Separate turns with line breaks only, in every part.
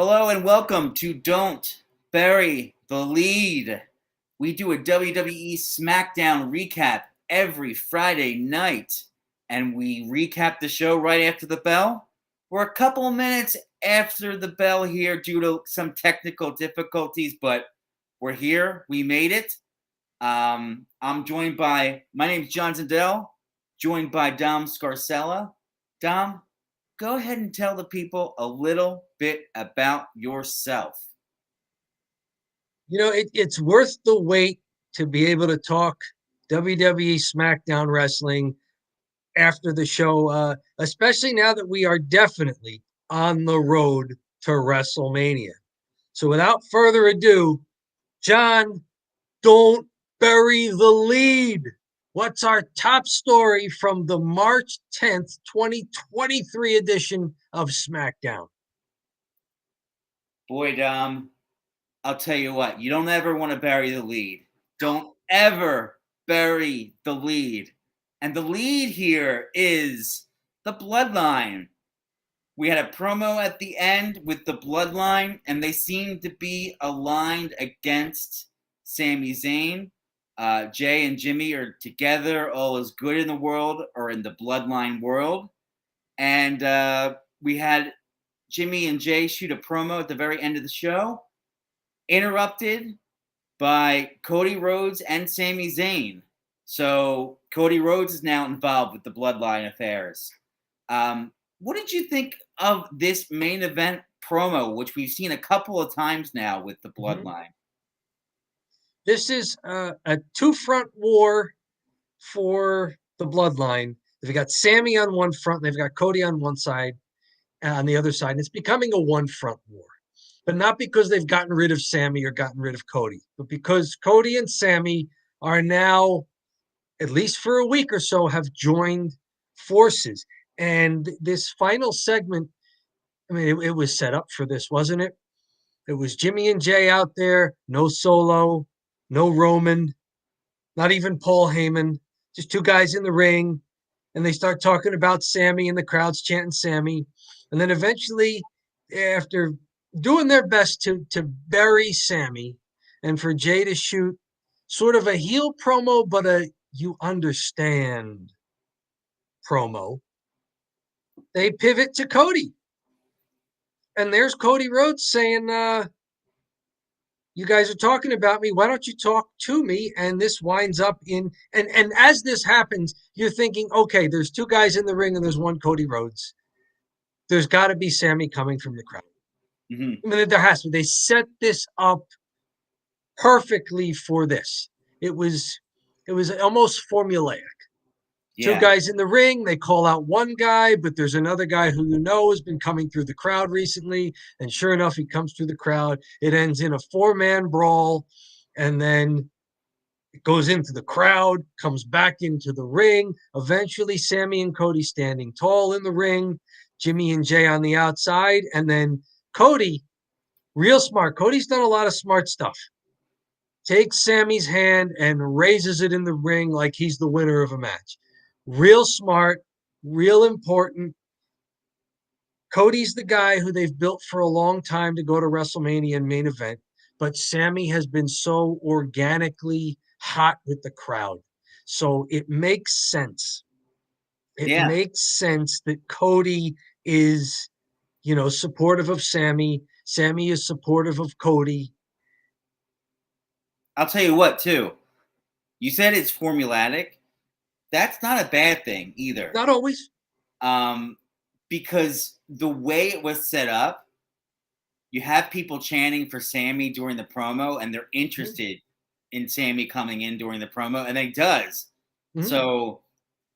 Hello and welcome to Don't Bury the Lead. We do a WWE Smackdown recap every Friday night, and we recap the show right after the bell. We're a couple of minutes after the bell here due to some technical difficulties, but we're here. We made it. I'm joined by, my name's John Zindel, joined by Dom Scarcella. Dom, go ahead and tell the people a little bit about yourself.
It's worth the wait to be able to talk WWE Smackdown Wrestling after the show, especially now that we are definitely on the road to WrestleMania. So without further ado, John, don't bury the lead. What's our top story from the March 10th, 2023 edition of SmackDown?
Boy, Dom, I'll tell you what, you don't ever want to bury the lead. Don't ever bury the lead. And the lead here is the Bloodline. We had a promo at the end with the Bloodline, and they seemed to be aligned against Sami Zayn. Jay and Jimmy are together. All is good in the world, or in the Bloodline world. And we had Jimmy and Jay shoot a promo at the very end of the show, interrupted by Cody Rhodes and Sami Zayn. So Cody Rhodes is now involved with the Bloodline affairs. What did you think of this main event promo, which we've seen a couple of times now with the Bloodline?
This is a two-front war for the Bloodline. They've got Sami on one front, they've got Cody on one side, on the other side. And it's becoming a one-front war. But not because they've gotten rid of Sami or gotten rid of Cody, but because Cody and Sami are now, at least for a week or so, have joined forces. And this final segment, I mean, it was set up for this, wasn't it? It was Jimmy and Jay out there, no Solo, no Roman, not even Paul Heyman, just two guys in the ring. And they start talking about Sami, and the crowd's chanting Sami. And then eventually, after doing their best to bury Sami, and for Jay to shoot sort of a heel promo, but a you understand promo, they pivot to Cody. And there's Cody Rhodes saying, you guys are talking about me. Why don't you talk to me? And this winds up in, and as this happens, you're thinking, okay, there's two guys in the ring and there's one Cody Rhodes. There's got to be Sami coming from the crowd.
Mm-hmm.
I mean, there has to be. They set this up perfectly for this. It was almost formulaic. Two guys in the ring, they call out one guy, but there's another guy who has been coming through the crowd recently. And sure enough, he comes through the crowd. It ends in a 4-man brawl, and then it goes into the crowd, comes back into the ring. Eventually, Sami and Cody standing tall in the ring, Jimmy and Jay on the outside, and then Cody, real smart. Cody's done a lot of smart stuff. Takes Sami's hand and raises it in the ring like he's the winner of a match. Real smart, real important. Cody's the guy who they've built for a long time to go to WrestleMania and main event, but Sami has been so organically hot with the crowd. So it makes sense. It makes sense that Cody is, supportive of Sami. Sami is supportive of Cody.
I'll tell you what, too. You said it's formulaic. That's not a bad thing either.
Not always.
Because the way it was set up, you have people chanting for Sami during the promo, and they're interested in Sami coming in during the promo, and he does. Mm-hmm. So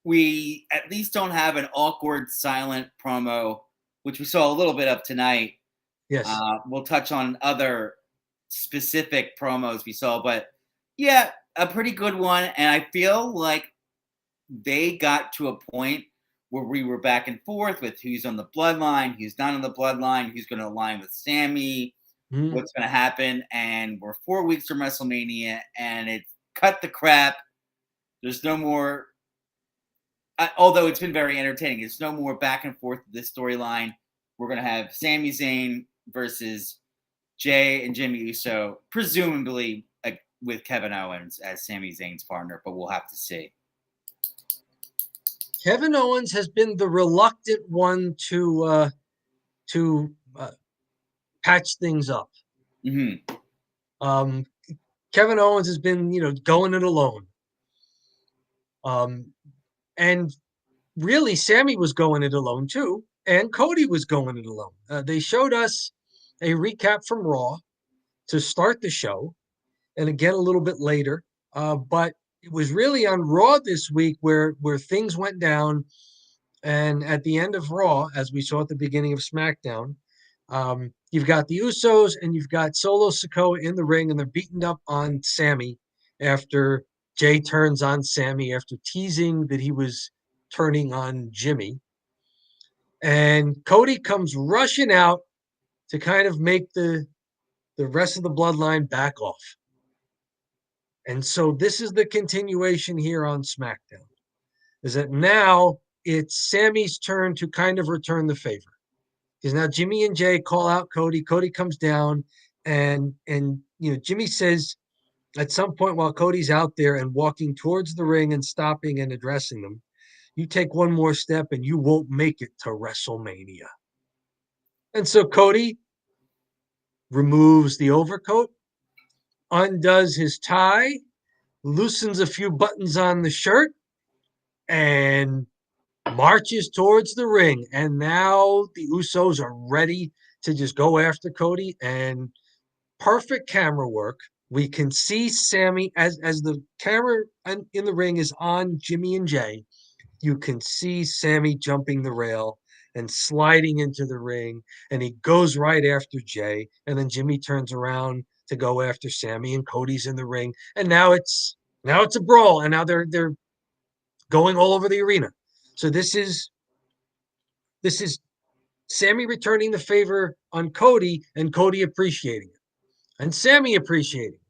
we at least don't have an awkward, silent promo, which we saw a little bit of tonight.
Yes.
We'll touch on other specific promos we saw, but yeah, a pretty good one. And I feel like they got to a point where we were back and forth with who's on the Bloodline, who's not on the Bloodline, who's going to align with Sami, what's going to happen. And we're 4 weeks from WrestleMania, and it's cut the crap. There's no more, although it's been very entertaining, there's no more back and forth with this storyline. We're going to have Sami Zayn versus Jay and Jimmy Uso, presumably with Kevin Owens as Sami Zayn's partner, but we'll have to see.
Kevin Owens has been the reluctant one to patch things up.
Mm-hmm.
Kevin Owens has been, going it alone. And really, Sammy was going it alone too, and Cody was going it alone. They showed us a recap from Raw to start the show, and again a little bit later. But it was really on Raw this week where things went down. And at the end of Raw, as we saw at the beginning of SmackDown, you've got the Usos and you've got Solo Sikoa in the ring, and they're beating up on Sammy after Jay turns on Sammy after teasing that he was turning on Jimmy. And Cody comes rushing out to kind of make the rest of the bloodline back off. And so this is the continuation here on SmackDown, is that now it's Sammy's turn to kind of return the favor. Because now Jimmy and Jay call out Cody. Cody comes down, and Jimmy says at some point while Cody's out there and walking towards the ring and stopping and addressing them, you take one more step and you won't make it to WrestleMania. And so Cody removes the overcoat, undoes his tie, loosens a few buttons on the shirt, and marches towards the ring. And now the Usos are ready to just go after Cody. And perfect camera work. We can see Sammy as the camera in the ring is on Jimmy and Jay. You can see Sammy jumping the rail and sliding into the ring, and he goes right after Jay. And then Jimmy turns around to go after Sammy, and Cody's in the ring. And now it's a brawl, and now they're going all over the arena. So this is Sammy returning the favor on Cody, and Cody appreciating it, and Sammy appreciating it.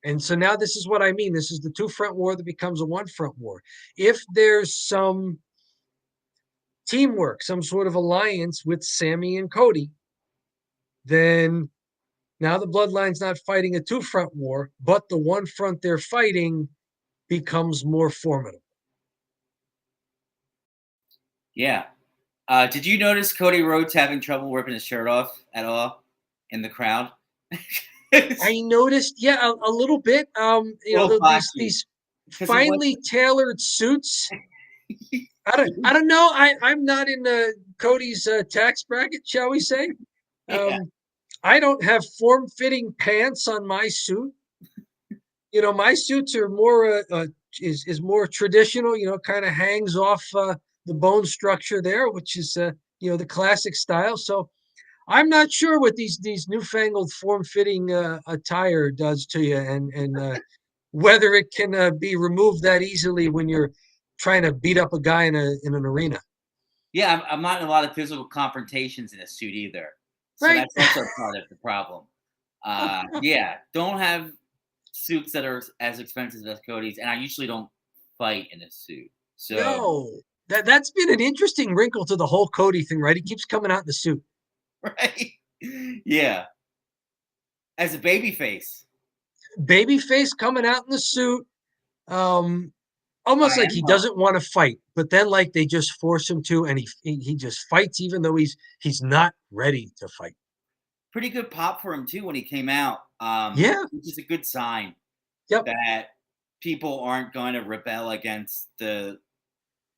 And so now this is what I mean. This is the two front war that becomes a one front war. If there's some teamwork, some sort of alliance with Sammy and Cody, then now the bloodline's not fighting a two front war, but the one front they're fighting becomes more formidable.
Yeah. Did you notice Cody Rhodes having trouble ripping his shirt off at all in the crowd?
I noticed, yeah, a little bit. These finely tailored suits. I don't know. I'm not in Cody's tax bracket, shall we say?
Yeah.
I don't have form-fitting pants on my suit. My suits are more is more traditional. Kind of hangs off the bone structure there, which is the classic style. So I'm not sure what these newfangled form-fitting attire does to you, and whether it can be removed that easily when you're trying to beat up a guy in an arena.
Yeah, I'm not in a lot of physical confrontations in a suit either, so
Right.
that's also part of the problem. Yeah, don't have suits that are as expensive as Cody's, and I usually don't fight in a suit. So
No, that's been an interesting wrinkle to the whole Cody thing, right? He keeps coming out in the suit.
right, yeah, as a baby face.
Babyface coming out in the suit, almost like he doesn't want to fight, but then like they just force him to, and he just fights even though he's not ready to fight.
Pretty good pop for him too when he came out.
Yeah,
which is a good sign
yep.
that people aren't going to rebel against the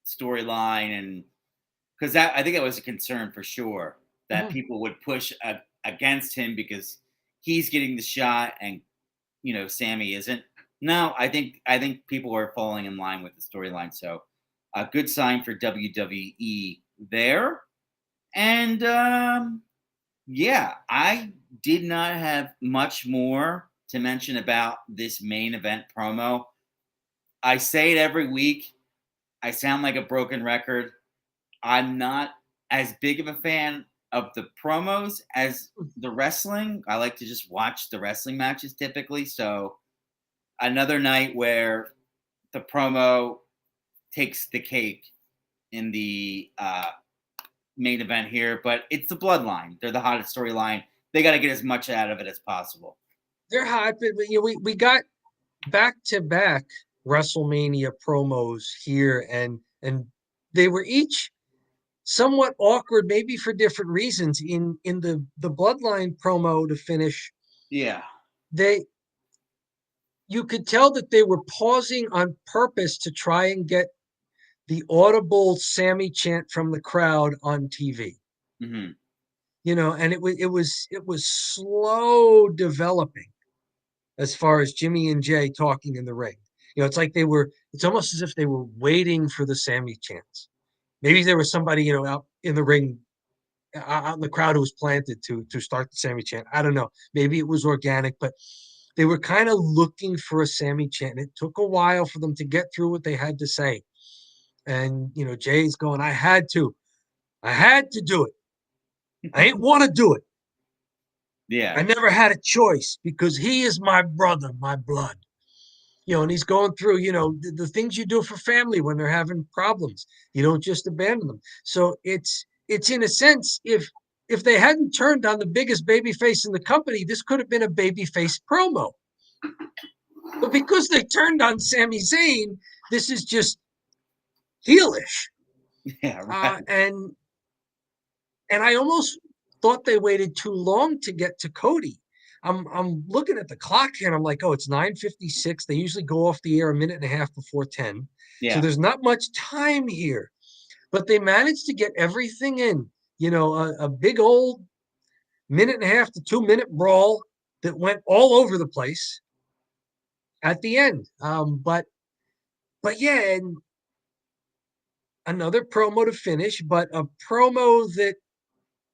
storyline, and because I think that was a concern for sure that people would push against him because he's getting the shot and Sammy isn't. No, I think people are falling in line with the storyline. So a good sign for WWE there. And yeah, I did not have much more to mention about this main event promo. I say it every week. I sound like a broken record. I'm not as big of a fan of the promos as the wrestling. I like to just watch the wrestling matches typically. So another night where the promo takes the cake in the main event here, but it's the Bloodline. They're the hottest storyline. They got to get as much out of it as possible.
They're hot, but we got back-to-back WrestleMania promos here, and they were each somewhat awkward, maybe for different reasons. In the Bloodline promo to finish,
Yeah.
they you could tell that they were pausing on purpose to try and get the audible Sammy chant from the crowd on TV.
Mm-hmm.
And it was slow developing as far as Jimmy and Jay talking in the ring. It's almost as if they were waiting for the Sammy chants. Maybe there was somebody, out in the ring, out in the crowd who was planted to start the Sammy chant. I don't know. Maybe it was organic, but they were kind of looking for a Sammy chant. It took a while for them to get through what they had to say. And, Jay's going, I had to do it. I ain't want to do it.
Yeah.
I never had a choice because he is my brother, my blood. And he's going through, the things you do for family when they're having problems. You don't just abandon them. So it's in a sense, if they hadn't turned on the biggest baby face in the company, this could have been a baby face promo. But because they turned on Sami Zayn, this is just heelish.
Yeah. Right.
And I almost thought they waited too long to get to Cody. I'm looking at the clock here and I'm like, oh, it's 9:56. They usually go off the air a minute and a half before 10. So
Yeah.
there's not much time here. But they managed to get everything in. A big old minute and a half to 2 minute brawl that went all over the place at the end. But yeah, and another promo to finish, but a promo that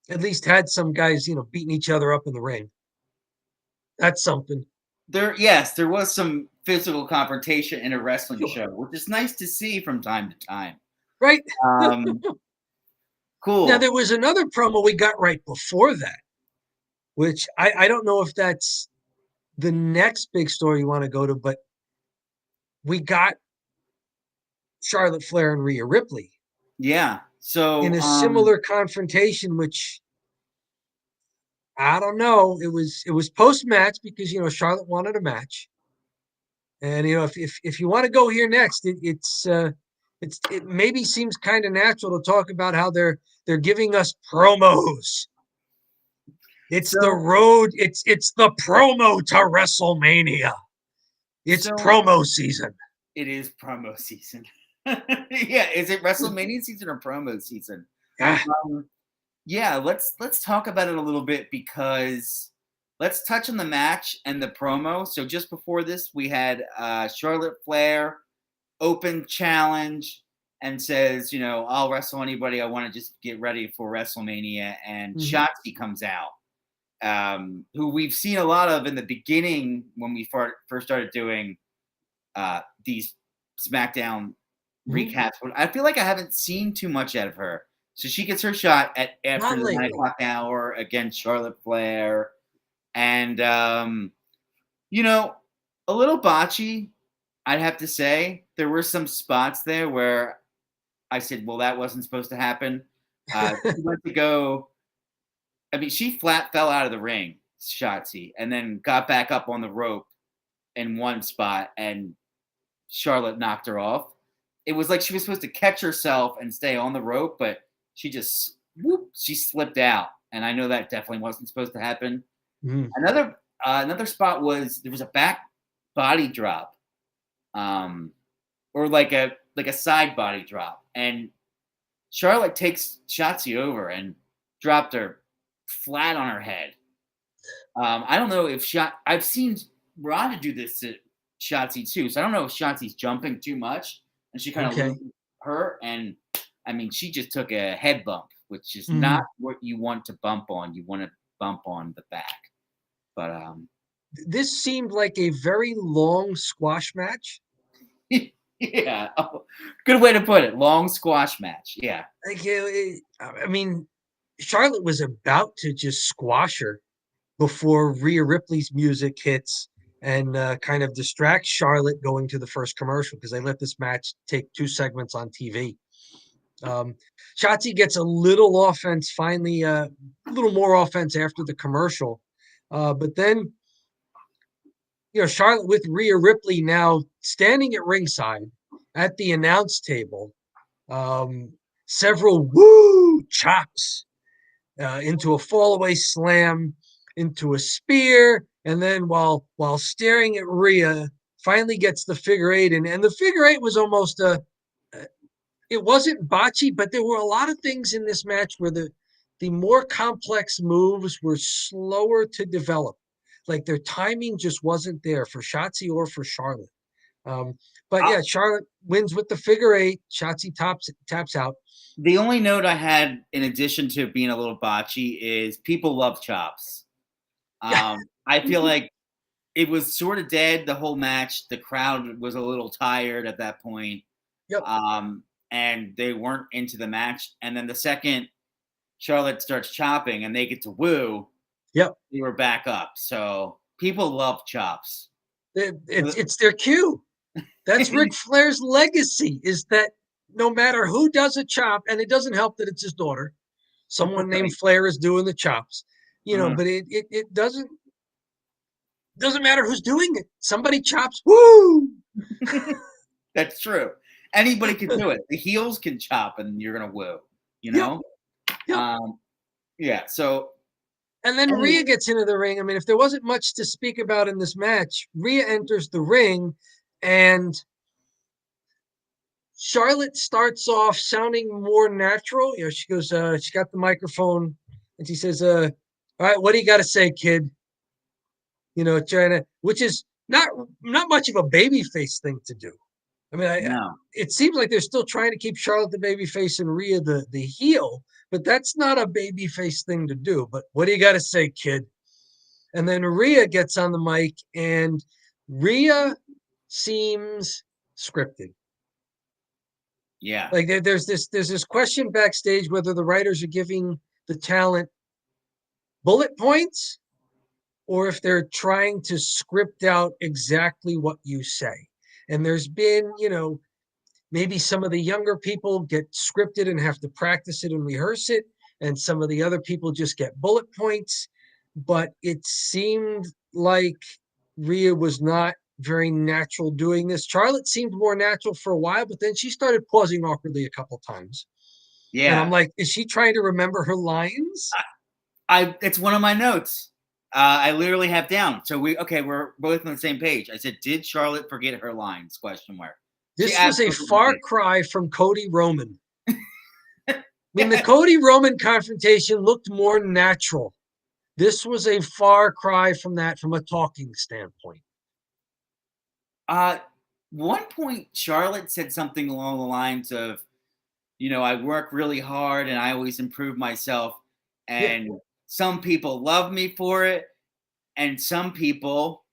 at least had some guys, beating each other up in the ring. That's something.
There was some physical confrontation in a wrestling show, which is nice to see from time to time.
Right.
Cool.
Now, there was another promo we got right before that, which I don't know if that's the next big story you want to go to, but we got Charlotte Flair and Rhea Ripley.
Yeah. So
in a similar confrontation, which I don't know. It was post match because Charlotte wanted a match, and if you want to go here next, it maybe seems kind of natural to talk about how they're giving us promos. It's the road. It's the promo to WrestleMania. It's promo season.
It is promo season. Yeah, is it WrestleMania season or promo season? Yeah, let's talk about it a little bit because let's touch on the match and the promo. So just before this, we had Charlotte Flair open challenge and says, I'll wrestle anybody. I want to just get ready for WrestleMania. And Shotzi comes out, who we've seen a lot of in the beginning when we first started doing these SmackDown recaps. But I feel like I haven't seen too much out of her. So she gets her shot after the 9 o'clock hour against Charlotte Flair. And, a little botchy, I'd have to say. There were some spots there where I said, well, that wasn't supposed to happen. She went to go. I mean, she flat fell out of the ring, Shotzi, and then got back up on the rope in one spot, and Charlotte knocked her off. It was like she was supposed to catch herself and stay on the rope, but she just she slipped out, and I know that definitely wasn't supposed to happen. Another spot was there was a back body drop, or like a side body drop, and Charlotte takes Shotzi over and dropped her flat on her head. I don't know if I've seen Ronda do this to Shotzi too, so I don't know if Shotzi's jumping too much and she kind of loses her, and I mean, she just took a head bump, which is not what you want to bump on. You want to bump on the back. But
this seemed like a very long squash match.
Yeah, good way to put it. Long squash match. Yeah.
I mean, Charlotte was about to just squash her before Rhea Ripley's music hits and kind of distracts Charlotte going to the first commercial because they let this match take 2 segments on TV. Shotzi gets a little offense finally, a little more offense after the commercial. But then, Charlotte with Rhea Ripley now standing at ringside at the announce table, um, several woo chops into a fallaway slam, into a spear, and then while staring at Rhea, finally gets the figure eight, and the figure eight was almost it wasn't botchy, but there were a lot of things in this match where the more complex moves were slower to develop. Like their timing just wasn't there for Shotzi or for Charlotte. But
I,
yeah, Charlotte wins with the figure eight. Shotzi taps out.
the only note I had, in addition to being a little botchy, is people love chops.
Yeah.
I feel like it was sort of dead the whole match. The crowd was a little tired at that point,
Yep.
and they weren't into the match. And then the second Charlotte starts chopping and they get to woo,
Yep.
they were back up. So people love chops.
It's their cue. That's Ric Flair's legacy, is that no matter who does a chop, and it doesn't help that it's his daughter, someone named
Right.
Flair is doing the chops, but it doesn't matter who's doing it. Somebody chops, woo!
That's true. Anybody can do it. The heels can chop and you're going to woo, you
Yep.
know?
Yep.
Yeah. So,
And then
anyway,
Rhea gets into the ring. I mean, if there wasn't much to speak about in this match, Rhea enters the ring and Charlotte starts off sounding more natural. She goes, she got the microphone and she says, all right, what do you got to say, kid? Trying to, which is not much of a babyface thing to do. I mean,
no.
it seems like they're still trying to keep Charlotte the babyface and Rhea the heel, but that's not a babyface thing to do. But what do you got to say, kid? And then Rhea gets on the mic, and Rhea seems scripted.
Yeah.
Like there's this question backstage whether the writers are giving the talent bullet points or if they're trying to script out exactly what you say. And there's been, maybe some of the younger people get scripted and have to practice it and rehearse it, and some of the other people just get bullet points. But it seemed like Rhea was not very natural doing this. Charlotte seemed more natural for a while, but then she started pausing awkwardly a couple times. And I'm
Yeah.
like, is she trying to remember her lines?
It's one of my notes. I literally have down. So we're both on the same page. I said, did Charlotte forget her lines? Question mark. She
This was a
absolutely
far
did.
cry from Cody Roman. I mean, the Cody Roman confrontation looked more natural. This was a far cry from that from a talking standpoint.
Uh, One point, Charlotte said something along the lines of, I work really hard and I always improve myself.
Yeah.
And some people love me for it. And some people,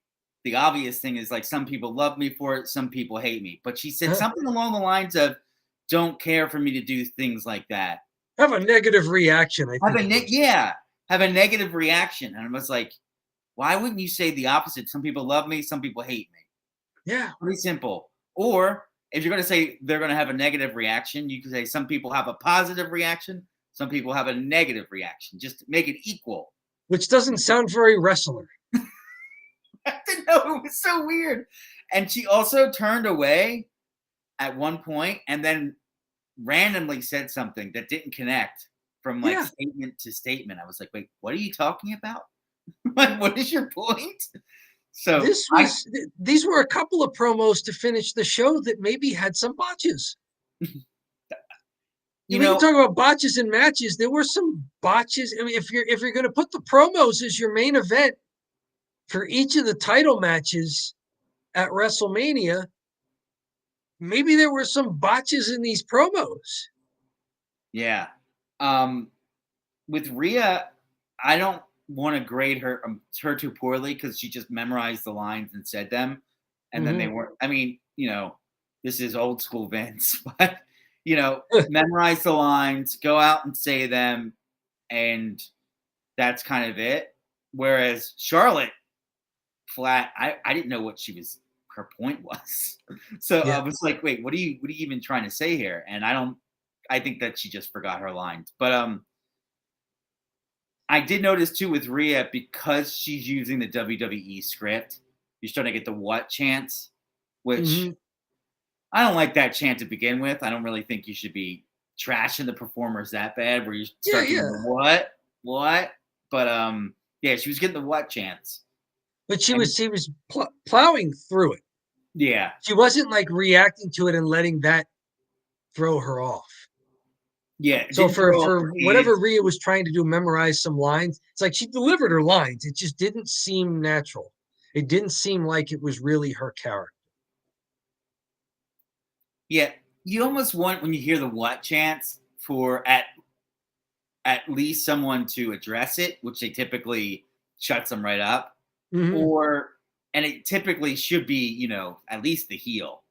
the obvious thing is like, some people love me for it. Some people hate me. But she said something along the lines of, don't care for me to do things like that.
Have a negative reaction, I think.
Have a negative reaction. And I was like, why wouldn't you say the opposite? Some people love me. Some people hate me.
Yeah.
Pretty simple. Or if you're going to say they're going to have a negative reaction, you can say some people have a positive reaction, some people have a negative reaction. Just to make it equal.
Which doesn't sound very wrestler.
I didn't know, it was so weird. And she also turned away at one point and then randomly said something that didn't connect from like
Yeah.
statement to statement. I was like, wait, what are you talking about? Like, what is your point? So
These were a couple of promos to finish the show that maybe had some botches. We can talk about botches in matches. There were some botches. I mean, if you're going to put the promos as your main event for each of the title matches at WrestleMania, maybe there were some botches in these promos.
yeah. With Rhea, I don't want to grade her too poorly because she just memorized the lines and said them, and then they weren't. I mean, this is old school Vince, but memorize the lines, go out and say them, and that's kind of it. Whereas Charlotte, flat, I didn't know what her point was, so I was like, wait, what are you even trying to say here? And I I think that she just forgot her lines. But I did notice too with Rhea, because she's using the WWE script, you're starting to get the what chants, which
Mhm.
I don't like that chant to begin with. I don't really think you should be trashing the performers that bad where you
Yeah,
start doing
yeah.
the what. But yeah, she was getting the what chants.
But
And
she was plowing through it.
yeah.
She wasn't like reacting to it and letting that throw her off.
Yeah, it
So
didn't throw off
for
her
whatever
cadence.
Rhea was trying to do, memorize some lines, it's like she delivered her lines. It just didn't seem natural. It didn't seem like it was really her character.
Yeah, you almost want when you hear the what chants for at least someone to address it, which they typically shuts them right up.
Mhm.
Or and it typically should be, at least the heel,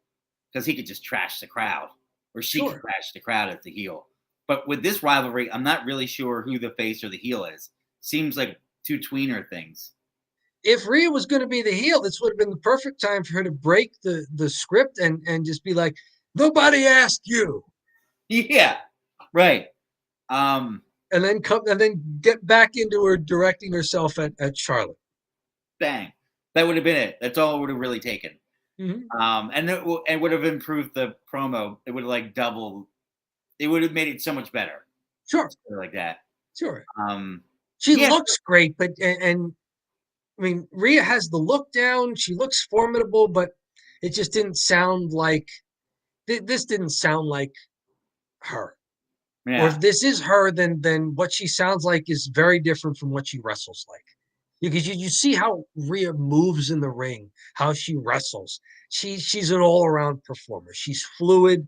because he could just trash the crowd, or she could
Sure.
trash the crowd as the heel. But with this rivalry, I'm not really sure who the face or the heel is. Seems like two tweener things.
If Rhea was going to be the heel, this would have been the perfect time for her to break the script and just be like, "Nobody asked you,"
Yeah, right. Um,
and then come and then get back into her directing herself at Charlotte.
Bang. That would have been it. That's all it would have really taken.
Mhm.
And it would have improved the promo. It would have like doubled. It would have made it so much better.
Sure,
Like that.
sure.
Um,
She
yeah,
looks great, but and I mean, Rhea has the look down. She looks formidable, but it just didn't sound like this didn't sound like her. Or
yeah,
if this is her, then what she sounds like is very different from what she wrestles like. Because you see how Rhea moves in the ring, how she wrestles. She's an all around performer. She's fluid.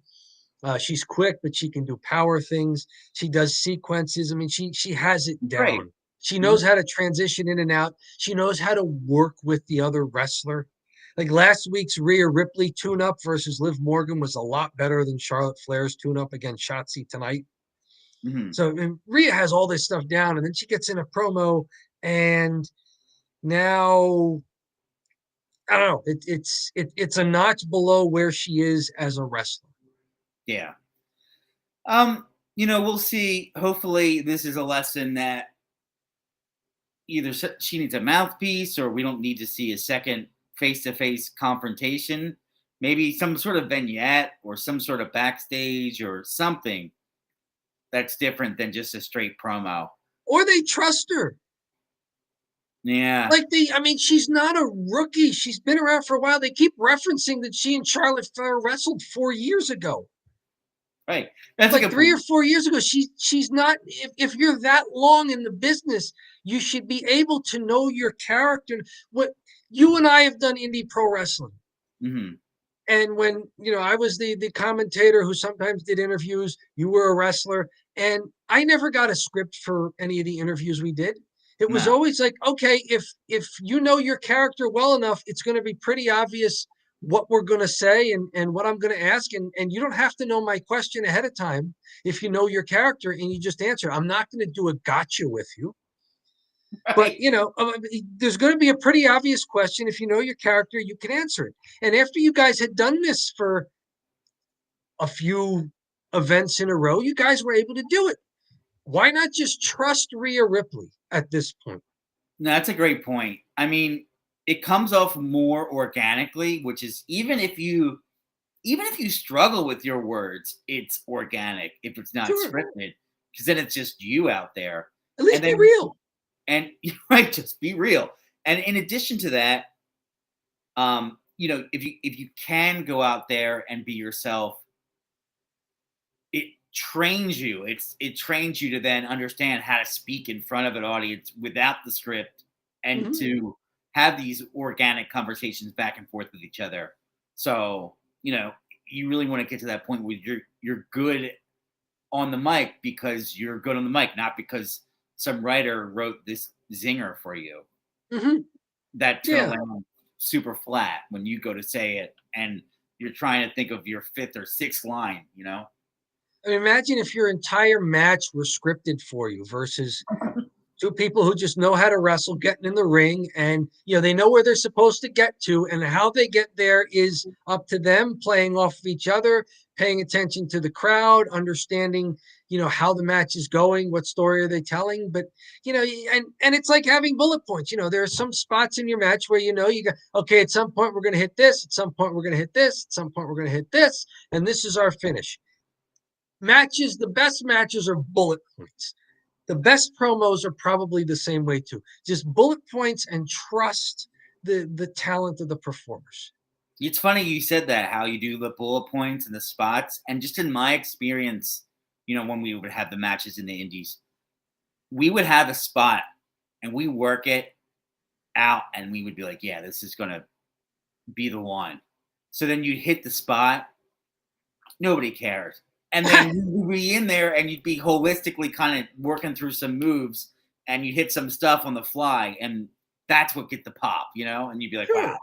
She's quick, but she can do power things. She does sequences. I mean, she has it
great.
down. She
Mhm.
knows how to transition in and out. She knows how to work with the other wrestler. Like last week's Rhea Ripley tune up versus Liv Morgan was a lot better than Charlotte Flair's tune up against Shotzi tonight.
Mhm.
So Rhea has all this stuff down, and then she gets in a promo, and now I don't know. It's a notch below where she is as a wrestler.
Yeah. We'll see. Hopefully, this is a lesson that either she needs a mouthpiece, or we don't need to see a second face-to-face confrontation. Maybe some sort of vignette or some sort of backstage or something that's different than just a straight promo.
Or they trust her.
Yeah,
Like I mean, she's not a rookie. She's been around for a while. They keep referencing that she and Charlotte Flair wrestled 4 years ago.
right. That's a
Like
good
3 or 4 years ago. She's not. If you're that long in the business, you should be able to know your character. What you and I have done indie pro wrestling.
hmm
And when I was the commentator who sometimes did interviews, you were a wrestler, and I never got a script for any of the interviews we did. It was
No,
always like, okay, if you know your character well enough, it's going to be pretty obvious what we're going to say and what I'm going to ask, and you don't have to know my question ahead of time if you know your character and you just answer. I'm not going to do a gotcha with you. But
right.
there's going to be a pretty obvious question. If you know your character, you can answer it. And after you guys had done this for a few events in a row, you guys were able to do it. Why not just trust Rhea Ripley at this point?
No, that's a great point. I mean, it comes off more organically, which is even if you struggle with your words, it's organic if it's not
Sure.
scripted, because then it's just you out there.
At
And
least be
then
real.
and you might just be real. And in addition to that, if you can go out there and be yourself, it trains you. It trains you to then understand how to speak in front of an audience without the script, and
Mhm.
to have these organic conversations back and forth with each other. So, you really want to get to that point where you're good on the mic because you're good on the mic, not because some writer wrote this zinger for you
Mhm.
that's going to
Yeah.
land super flat when you go to say it, and you're trying to think of your fifth or sixth line.
I mean, imagine if your entire match were scripted for you versus two people who just know how to wrestle, getting in the ring, and they know where they're supposed to get to, and how they get there is up to them, playing off of each other, paying attention to the crowd, understanding, how the match is going, what story are they telling. But, and it's like having bullet points. There are some spots in your match where, you got, okay, at some point we're going to hit this, at some point we're going to hit this, at some point we're going to hit this, and this is our finish. The best matches are bullet points. The best promos are probably the same way too. Just bullet points and trust the talent of the performers.
It's funny you said that, how you do the bullet points and the spots. And just in my experience, when we would have the matches in the indies, we would have a spot and we work it out and we would be like, yeah, this is going to be the one. So then you'd hit the spot. Nobody cares. And then you'd be in there and you'd be holistically kind of working through some moves and you'd hit some stuff on the fly. And that's what get the pop, and you'd be like,
Sure.
Wow,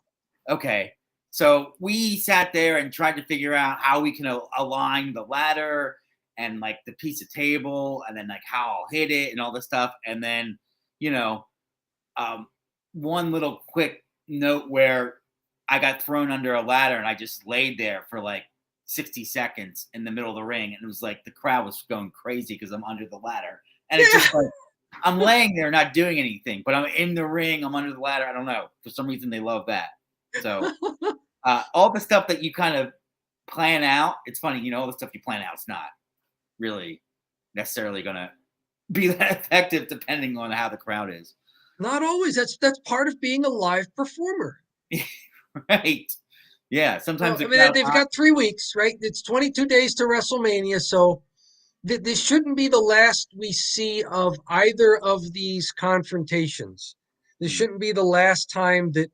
okay. So we sat there and tried to figure out how we can align the ladder and like the piece of table and then like how I'll hit it and all this stuff. And then, one little quick note where I got thrown under a ladder and I just laid there for like 60 seconds in the middle of the ring. And it was like the crowd was going crazy because I'm under the ladder. And it's just like, I'm laying there not doing anything, but I'm in the ring. I'm under the ladder. I don't know. For some reason, they love that. So all the stuff that you kind of plan out, it's funny, all the stuff you plan out, it's not really necessarily going to be that effective depending on how the crowd is.
Not always. That's part of being a live performer.
Right. Yeah. Sometimes
they've got 3 weeks, right? It's 22 days to WrestleMania. So this shouldn't be the last we see of either of these confrontations. This shouldn't be the last time that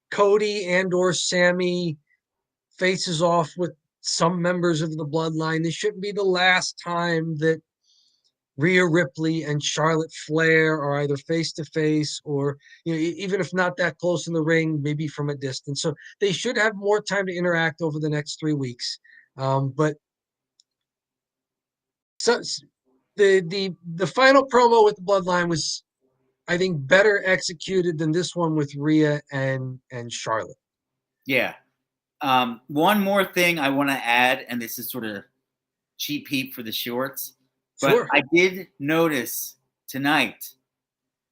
Cody and or Sammy faces off with some members of the bloodline. This shouldn't be the last time that Rhea Ripley and Charlotte Flair are either face to face or, even if not that close in the ring, maybe from a distance. So they should have more time to interact over the next 3 weeks. But so the final promo with the bloodline was, I think, better executed than this one with Rhea and Charlotte.
Yeah. One more thing I want to add, and this is sort of cheap heat for the shorts, but
Sure.
I did notice tonight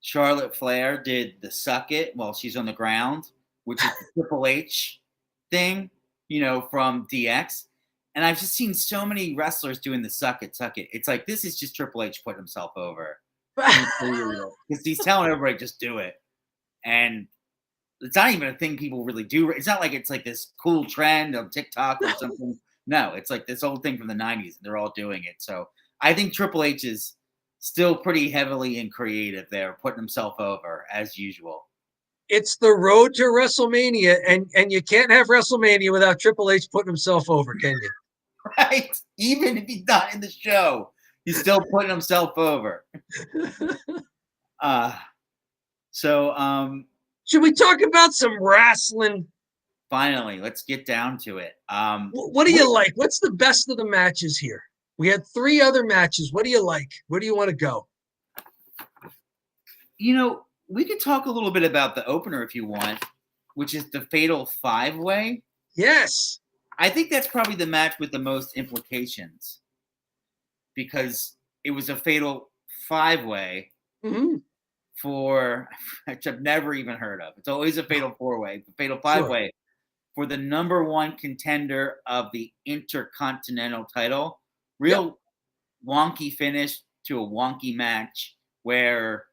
Charlotte Flair did the suck it while she's on the ground, which is the Triple H thing, from DX. And I've just seen so many wrestlers doing the suck it. It's like, this is just Triple H putting himself over. Because he's telling everybody, just do it. And it's not even a thing people really do. It's not like it's like this cool trend on TikTok or something. No, it's like this old thing from the 90s. And they're all doing it. So I think Triple H is still pretty heavily and creative there, putting himself over as usual.
It's the road to WrestleMania, and you can't have WrestleMania without Triple H putting himself over, can you?
Right? Even if he's not in the show, he's still putting himself over.
Should we talk about some wrestling?
Finally, let's get down to it.
What do you like? What's the best of the matches here? We had 3 other matches. What do you like? Where do you want to go?
We could talk a little bit about the opener if you want, which is the Fatal 5-Way.
Yes.
I think that's probably the match with the most implications because it was a Fatal 5-Way for, which I've never even heard of. It's always a Fatal 4-Way, the Fatal 5-Way for the number 1 contender of the Intercontinental title. Real wonky finish to a wonky match where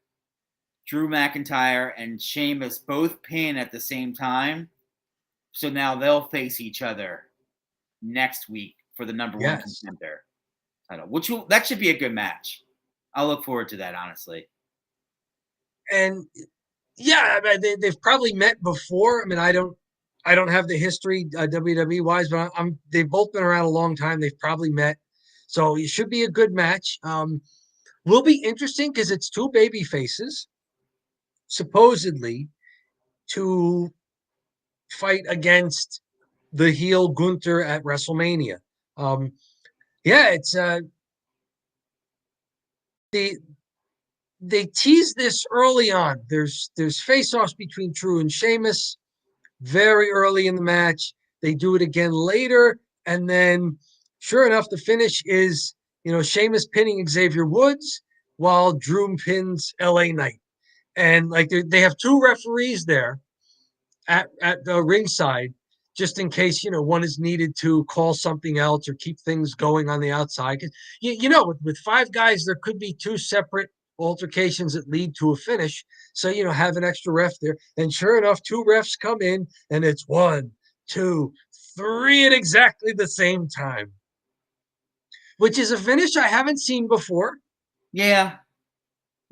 Drew McIntyre and Sheamus both pin at the same time. So now they'll face each other next week for the number 1 contender title, that should be a good match. I'll look forward to that, honestly.
And they've probably met before. I mean, I don't have the history WWE wise, but they've both been around a long time. They've probably met, so it should be a good match. Will be interesting because it's 2 baby faces, supposedly, to fight against the heel Gunther at WrestleMania. It's they tease this early on. There's face-offs between Drew and Sheamus very early in the match. They do it again later, and then Sure enough, the finish is, Sheamus pinning Xavier Woods while Drew pins LA Knight. And like they have two referees there at the ringside, just in case one is needed to call something else or keep things going on the outside. With five guys, there could be two separate altercations that lead to a finish. So have an extra ref there. And sure enough, two refs come in, and it's 1, 2, 3 at exactly the same time, which is a finish I haven't seen before.
Yeah,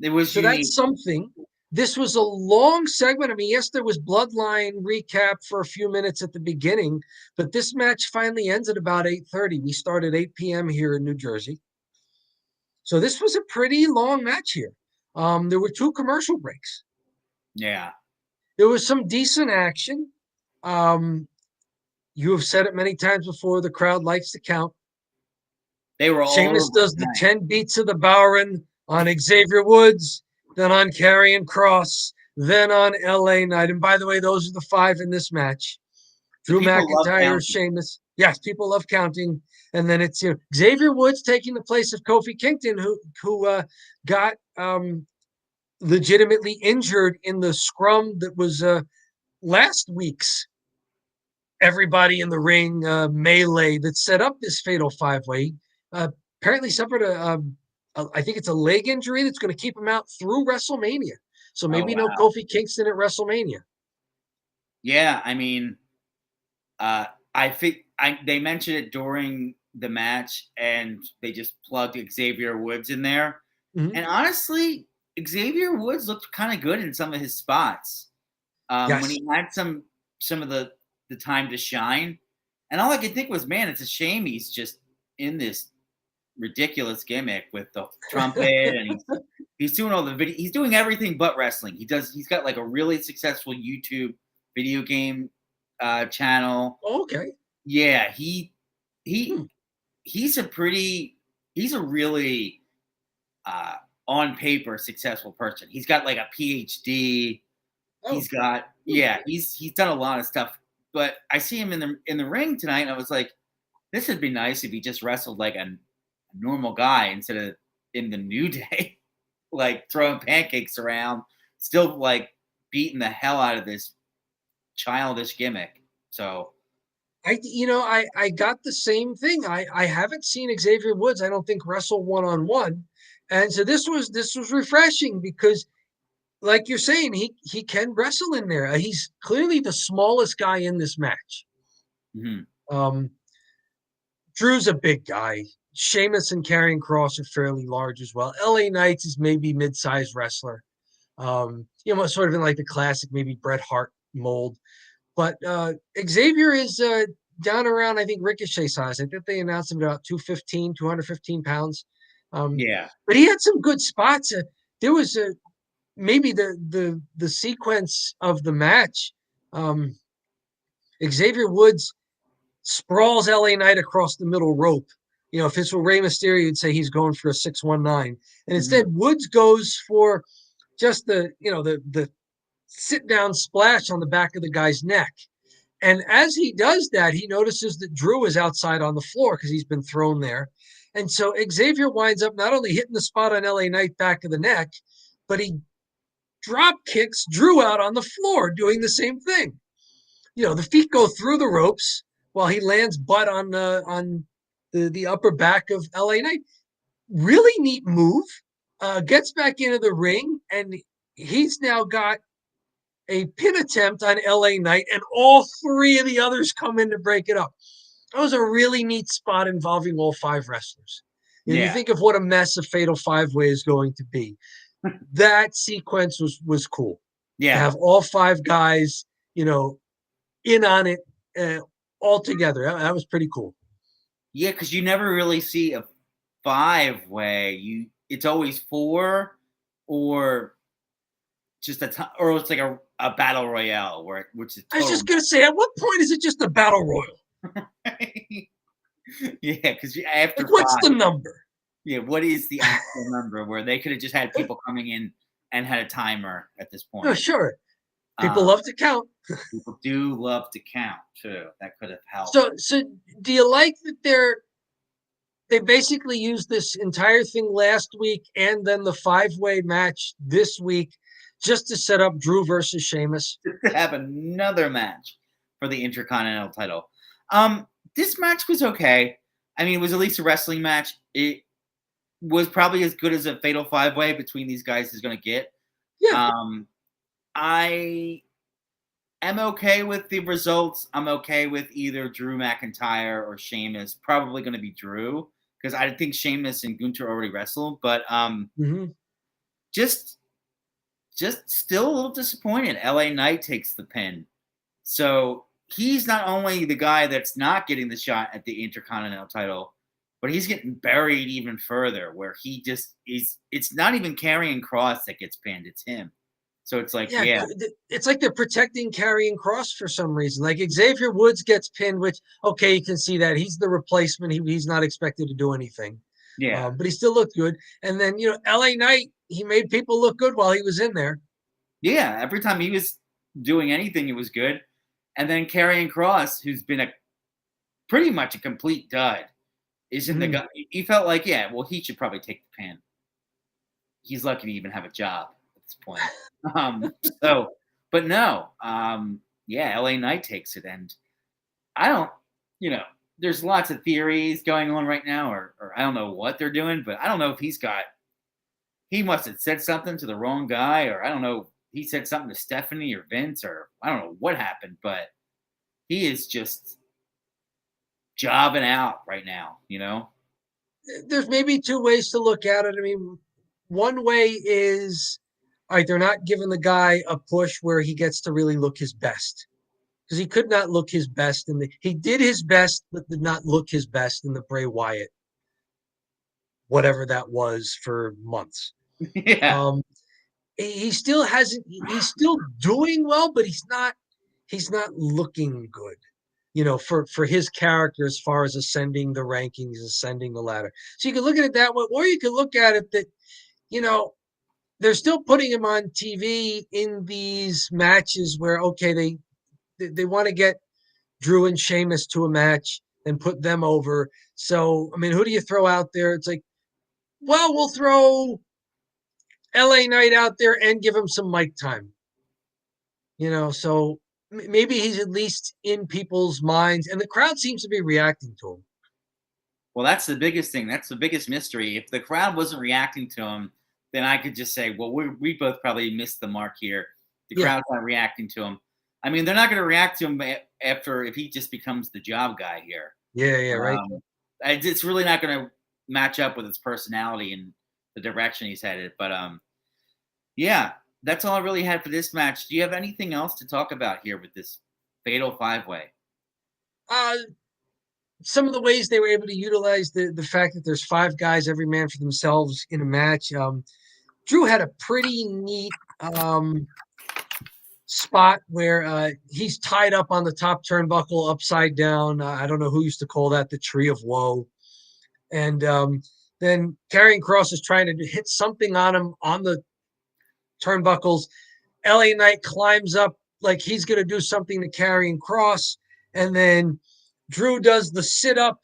it was
So
unique.
that's something. This was a long segment. I mean, yes, there was Bloodline recap for a few minutes at the beginning, but this match finally ends at about 8:30. We start at 8 p.m. here in New Jersey. So this was a pretty long match here. There were two commercial breaks.
Yeah.
There was some decent action. Um, you have said it many times before, the crowd likes to count.
They were all
Sheamus
over
does the
tonight.
10 beats of the Bowerin on Xavier Woods, then on Karrion Kross, then on LA Knight. And by the way, those are the 5 in this match.
The
Drew
people love
McIntyre,
counting.
Sheamus. Yes, people love counting. And then it's Xavier Woods taking the place of Kofi Kingston, who got legitimately injured in the scrum that was last week's everybody in the ring melee that set up this fatal 5-way. Apparently suffered I think it's a leg injury that's going to keep him out through WrestleMania. So
Oh
maybe no
wow.
Kofi Kingston at WrestleMania.
Yeah, I mean, I think they mentioned it during the match, and they just plugged Xavier Woods in there.
Mm-hmm.
And honestly, Xavier Woods looked kind of good in some of his spots when
Yes.
he had some of the time to shine. And all I could think was, man, it's a shame he's just in this ridiculous gimmick with the trumpet, and he's doing all the video. He's doing everything but wrestling. He's got like a really successful YouTube video game channel.
Okay.
Yeah, he
Hmm.
he's a really on paper successful person. He's got like a PhD.
Oh.
He's done a lot of stuff. But I see him in the ring tonight, and I was like, this would be nice if he just wrestled like a normal guy instead of in the New Day, like throwing pancakes around, still like beating the hell out of this childish gimmick. So
I got the same thing. I haven't seen Xavier Woods, I don't think, wrestle one-on-one. And so this was refreshing because, like you're saying, he can wrestle in there. He's clearly the smallest guy in this match.
mm-hmm.
Um, Drew's a big guy. Sheamus and Karrion Kross are fairly large as well. LA Knight is maybe mid-sized wrestler. Sort of in like the classic, maybe Bret Hart mold. But Xavier is down around, I think, Ricochet size. I think they announced him about 215 pounds.
Yeah.
But he had some good spots. There was maybe the sequence of the match. Xavier Woods sprawls LA Knight across the middle rope. If this were Rey Mysterio, you'd say he's going for a 619. And instead,
Mm-hmm.
Woods goes for just the sit down splash on the back of the guy's neck. And as he does that, he notices that Drew is outside on the floor because he's been thrown there. And so Xavier winds up not only hitting the spot on LA Knight back of the neck, but he drop kicks Drew out on the floor doing the same thing. The feet go through the ropes while he lands butt on the upper back of LA Knight. Really neat move. Gets back into the ring, and he's now got a pin attempt on LA Knight, and all 3 of the others come in to break it up. That was a really neat spot involving all 5 wrestlers. You
Yeah.
think of what a mess a fatal 5-way is going to be. That sequence was cool. To
Yeah.
have all 5 guys, in on it all together. That was pretty cool.
Yeah, because you never really see a 5-way. It's always 4 or just or it's like a battle royale which is
I was
total.
just gonna say, at what point is it just a battle royal?
Yeah, because after
Like, what's
5,
the number?
yeah, what is the actual number where they could have just had people coming in and had a timer at this
No,
point?
sure. People love to count.
People do love to count too. That could have helped.
So do you like that they're they basically used this entire thing last week and then the 5-way match this week just to set up Drew versus Sheamus.
To have another match for the Intercontinental title. This match was okay. I mean, it was at least a wrestling match. It was probably as good as a fatal 5-way between these guys is going to get.
Yeah.
I am okay with the results. I'm okay with either Drew McIntyre or Sheamus. Probably going to be Drew because I think Sheamus and Gunther already wrestled. But just still a little disappointed. LA Knight takes the pin. So he's not only the guy that's not getting the shot at the Intercontinental title, but he's getting buried even further where he just is. It's not even Karrion Kross that gets pinned. It's him. So it's like, yeah.
It's like they're protecting Karrion Kross for some reason. Like Xavier Woods gets pinned, which, okay, you can see that. He's the replacement. He's not expected to do anything.
Yeah.
But he still looked good. And then, LA Knight, he made people look good while he was in there.
Yeah, every time he was doing anything, it was good. And then Karrion Kross, who's been pretty much a complete dud, isn't the guy. He felt like, yeah, well, he should probably take the pin. He's lucky to even have a job at this point. But no, yeah, LA Knight takes it, and I don't, there's lots of theories going on right now, or I don't know what they're doing, but I don't know if he must have said something to the wrong guy, or I don't know, he said something to Stephanie or Vince, or I don't know what happened, but he is just jobbing out right now,
There's maybe two ways to look at it. I mean, one way is, all right, they're not giving the guy a push where he gets to really look his best. Because he could not look his best he did his best, but did not look his best in the Bray Wyatt, whatever that was, for months.
Yeah.
He still hasn't. He's still doing well, but he's not looking good. For his character as far as ascending the rankings, ascending the ladder. So you can look at it that way, or you can look at it that, they're still putting him on TV in these matches where, okay, they want to get Drew and Sheamus to a match and put them over. So, I mean, who do you throw out there? It's like, well, we'll throw LA Knight out there and give him some mic time. So maybe he's at least in people's minds, and the crowd seems to be reacting to him.
Well, that's the biggest thing. That's the biggest mystery. If the crowd wasn't reacting to him, then I could just say, well, we both probably missed the mark here. The crowd's not reacting to him. I mean, they're not going to react to him if he just becomes the job guy here.
Yeah, right.
It's really not going to match up with his personality and the direction he's headed. But yeah, that's all I really had for this match. Do you have anything else to talk about here with this fatal 5-way?
Some of the ways they were able to utilize the fact that there's 5 guys, every man for themselves in a match. Drew had a pretty neat spot where he's tied up on the top turnbuckle upside down. I don't know who used to call that the tree of woe. And then Karrion Kross is trying to hit something on him on the turnbuckles. LA Knight climbs up like he's going to do something to Karrion Kross. And then Drew does the sit-up,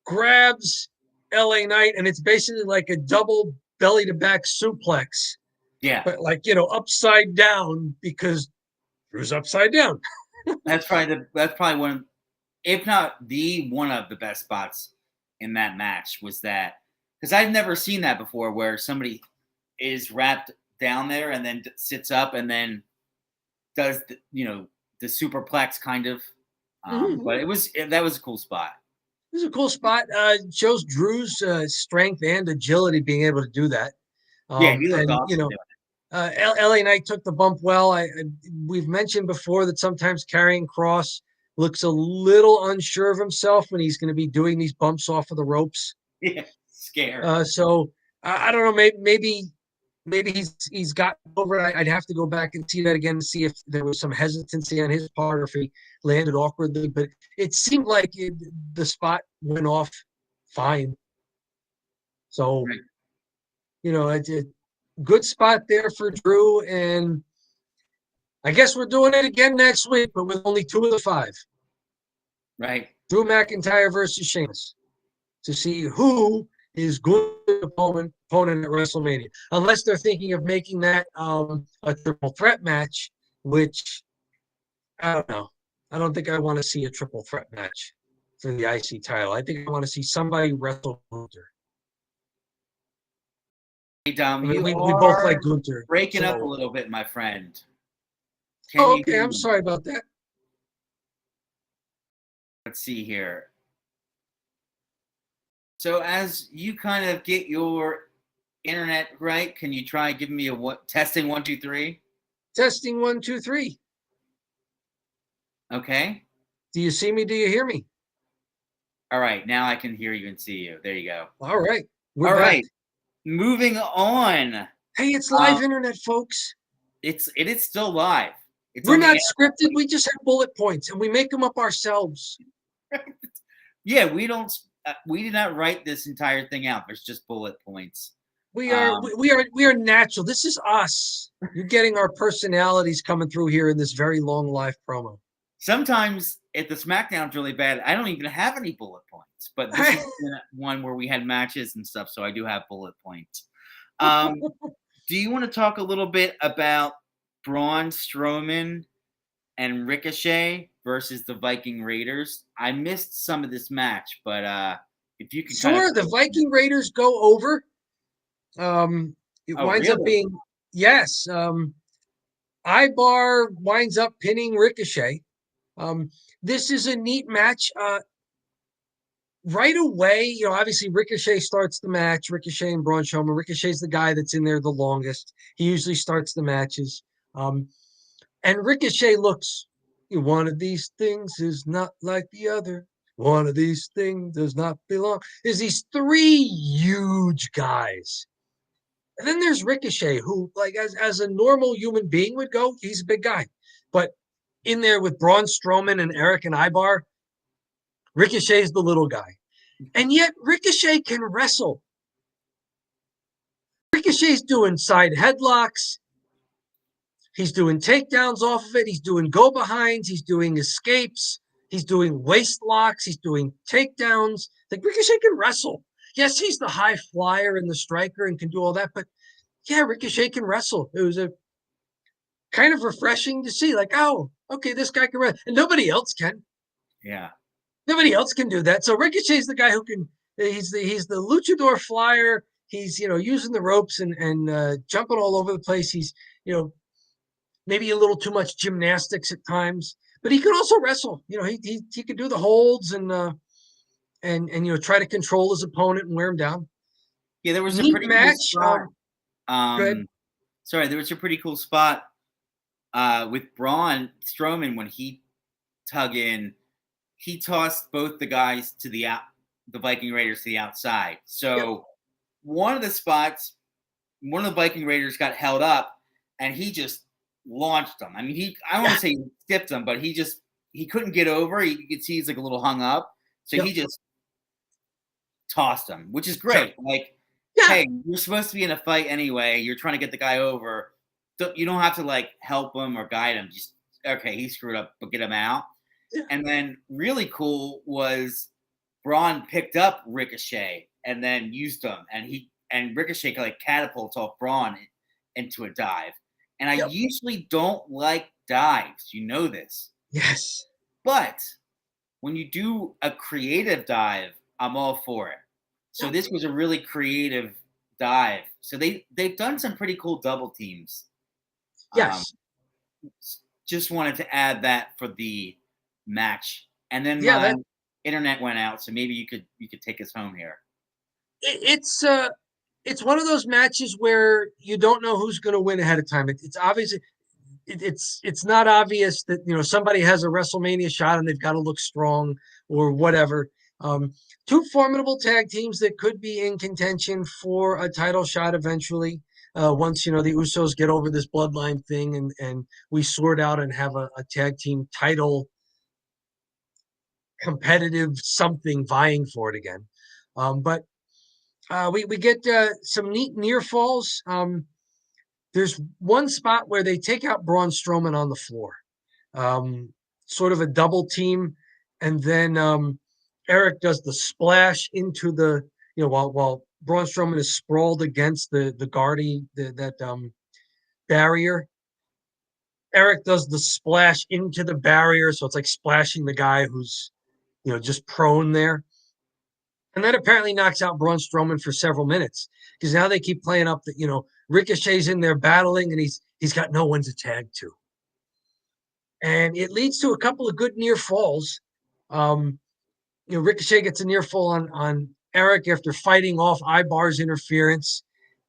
grabs LA Knight, and it's basically like a double belly-to-back suplex.
Yeah.
But upside down because Drew's upside down.
That's probably one, if not the one of the best spots in that match was that, because I've never seen that before where somebody is wrapped down there and then sits up and then does the superplex kind of. But that was a cool spot.
It was a cool spot. Shows Drew's strength and agility being able to do that.
Yeah, he looked awesome.
LA Knight took the bump well. We've mentioned before that sometimes Karrion Kross looks a little unsure of himself when he's going to be doing these bumps off of the ropes.
Yeah, scared.
So I don't know. Maybe he's gotten over it. I'd have to go back and see that again to see if there was some hesitancy on his part or if he landed awkwardly. But it seemed like the spot went off fine. So, it's a good spot there for Drew. And I guess we're doing it again next week, but with only 2 of the 5.
Right.
Drew McIntyre versus Sheamus. to see who is good opponent at WrestleMania. Unless they're thinking of making that a triple threat match, which I don't know. I don't think I want to see a triple threat match for the IC title. I think I want to see somebody wrestle Gunther.
Hey, Dom,
I mean,
you
we both like
are
Gunther.
breaking up a
So,
little bit, my friend. Can
oh,
you
okay.
hear
I'm
me?
sorry about that.
Let's see here. So as you kind of get your internet right, can you try giving me a testing 1 2 3?
Testing 1 2 3.
Okay.
Do you see me? Do you hear me?
All right. Now I can hear you and see you. There you go.
All right. We're
All
back.
right. Moving on.
Hey, it's live internet, folks.
It is still live. It's
We're
on the
not
air.
scripted. We just have bullet points, and we make them up ourselves.
Yeah, we don't. We did not write this entire thing out. There's just bullet points.
We are natural. This is us. You're getting our personalities coming through here in this very long live promo.
Sometimes if the SmackDown's really bad, I don't even have any bullet points. But this is one where we had matches and stuff, so I do have bullet points. Do you want to talk a little bit about Braun Strowman and Ricochet versus the Viking Raiders? I missed some of this match, but if you can
Sure, the Viking Raiders go over. It winds up being, yes. Ibar winds up pinning Ricochet. This is a neat match. Right away, obviously Ricochet starts the match. Ricochet and Braun Strowman. Ricochet's the guy that's in there the longest. He usually starts the matches. And Ricochet looks, one of these things is not like the other. One of these things does not belong. There's these three huge guys. And then there's Ricochet, who, like, as a normal human being would go, he's a big guy. But in there with Braun Strowman and Eric and Ibar, Ricochet's the little guy. And yet Ricochet can wrestle. Ricochet's doing side headlocks. He's doing takedowns off of it. He's doing go behinds. He's doing escapes. He's doing waist locks. He's doing takedowns. Like, Ricochet can wrestle. Yes, he's the high flyer and the striker and can do all that. But yeah, Ricochet can wrestle. It was a kind of refreshing to see. Like, oh, okay, this guy can wrestle. And nobody else can.
Yeah.
Nobody else can do that. So Ricochet's the guy who can. He's the luchador flyer. He's using the ropes and jumping all over the place. He's maybe a little too much gymnastics at times, but he can also wrestle. He can do the holds and try to control his opponent and wear him down.
Yeah, there was a
Neat
pretty
match.
cool spot. Sorry, there was a pretty cool spot with Braun Strowman when he tug in. He tossed both the guys to the Viking Raiders to the outside. So one of the spots, one of the Viking Raiders got held up, and he just launched them. I mean, I don't want to say he skipped them, but he couldn't get over. You could see he's like a little hung up. So he just tossed him, which is great. Like, hey, you're supposed to be in a fight anyway. You're trying to get the guy over. You don't have to like help him or guide him. Just, okay, he screwed up, but get him out. Yeah. And then really cool was Braun picked up Ricochet and then used him, and Ricochet like catapults off Braun into a dive. And I usually don't like dives. You know this.
Yes.
But when you do a creative dive, I'm all for it. So this was a really creative dive. So they've done some pretty cool double teams.
Yes.
Just wanted to add that for the match. And then my internet went out, so maybe you could take us home here.
It's one of those matches where you don't know who's going to win ahead of time. It's obvious. It's not obvious that somebody has a WrestleMania shot and they've got to look strong or whatever. Two formidable tag teams that could be in contention for a title shot eventually. Once the Usos get over this bloodline thing and we sort out and have a tag team title competitive something vying for it again. But we get some neat near falls. There's one spot where they take out Braun Strowman on the floor, sort of a double team, and then Eric does the splash into the, while Braun Strowman is sprawled against the guardie, that barrier. Eric does the splash into the barrier, so it's like splashing the guy who's, just prone there. And that apparently knocks out Braun Strowman for several minutes because now they keep playing up that, Ricochet's in there battling and he's got no one to tag to. And it leads to a couple of good near falls. Ricochet gets a near fall on Eric after fighting off Ibar's interference.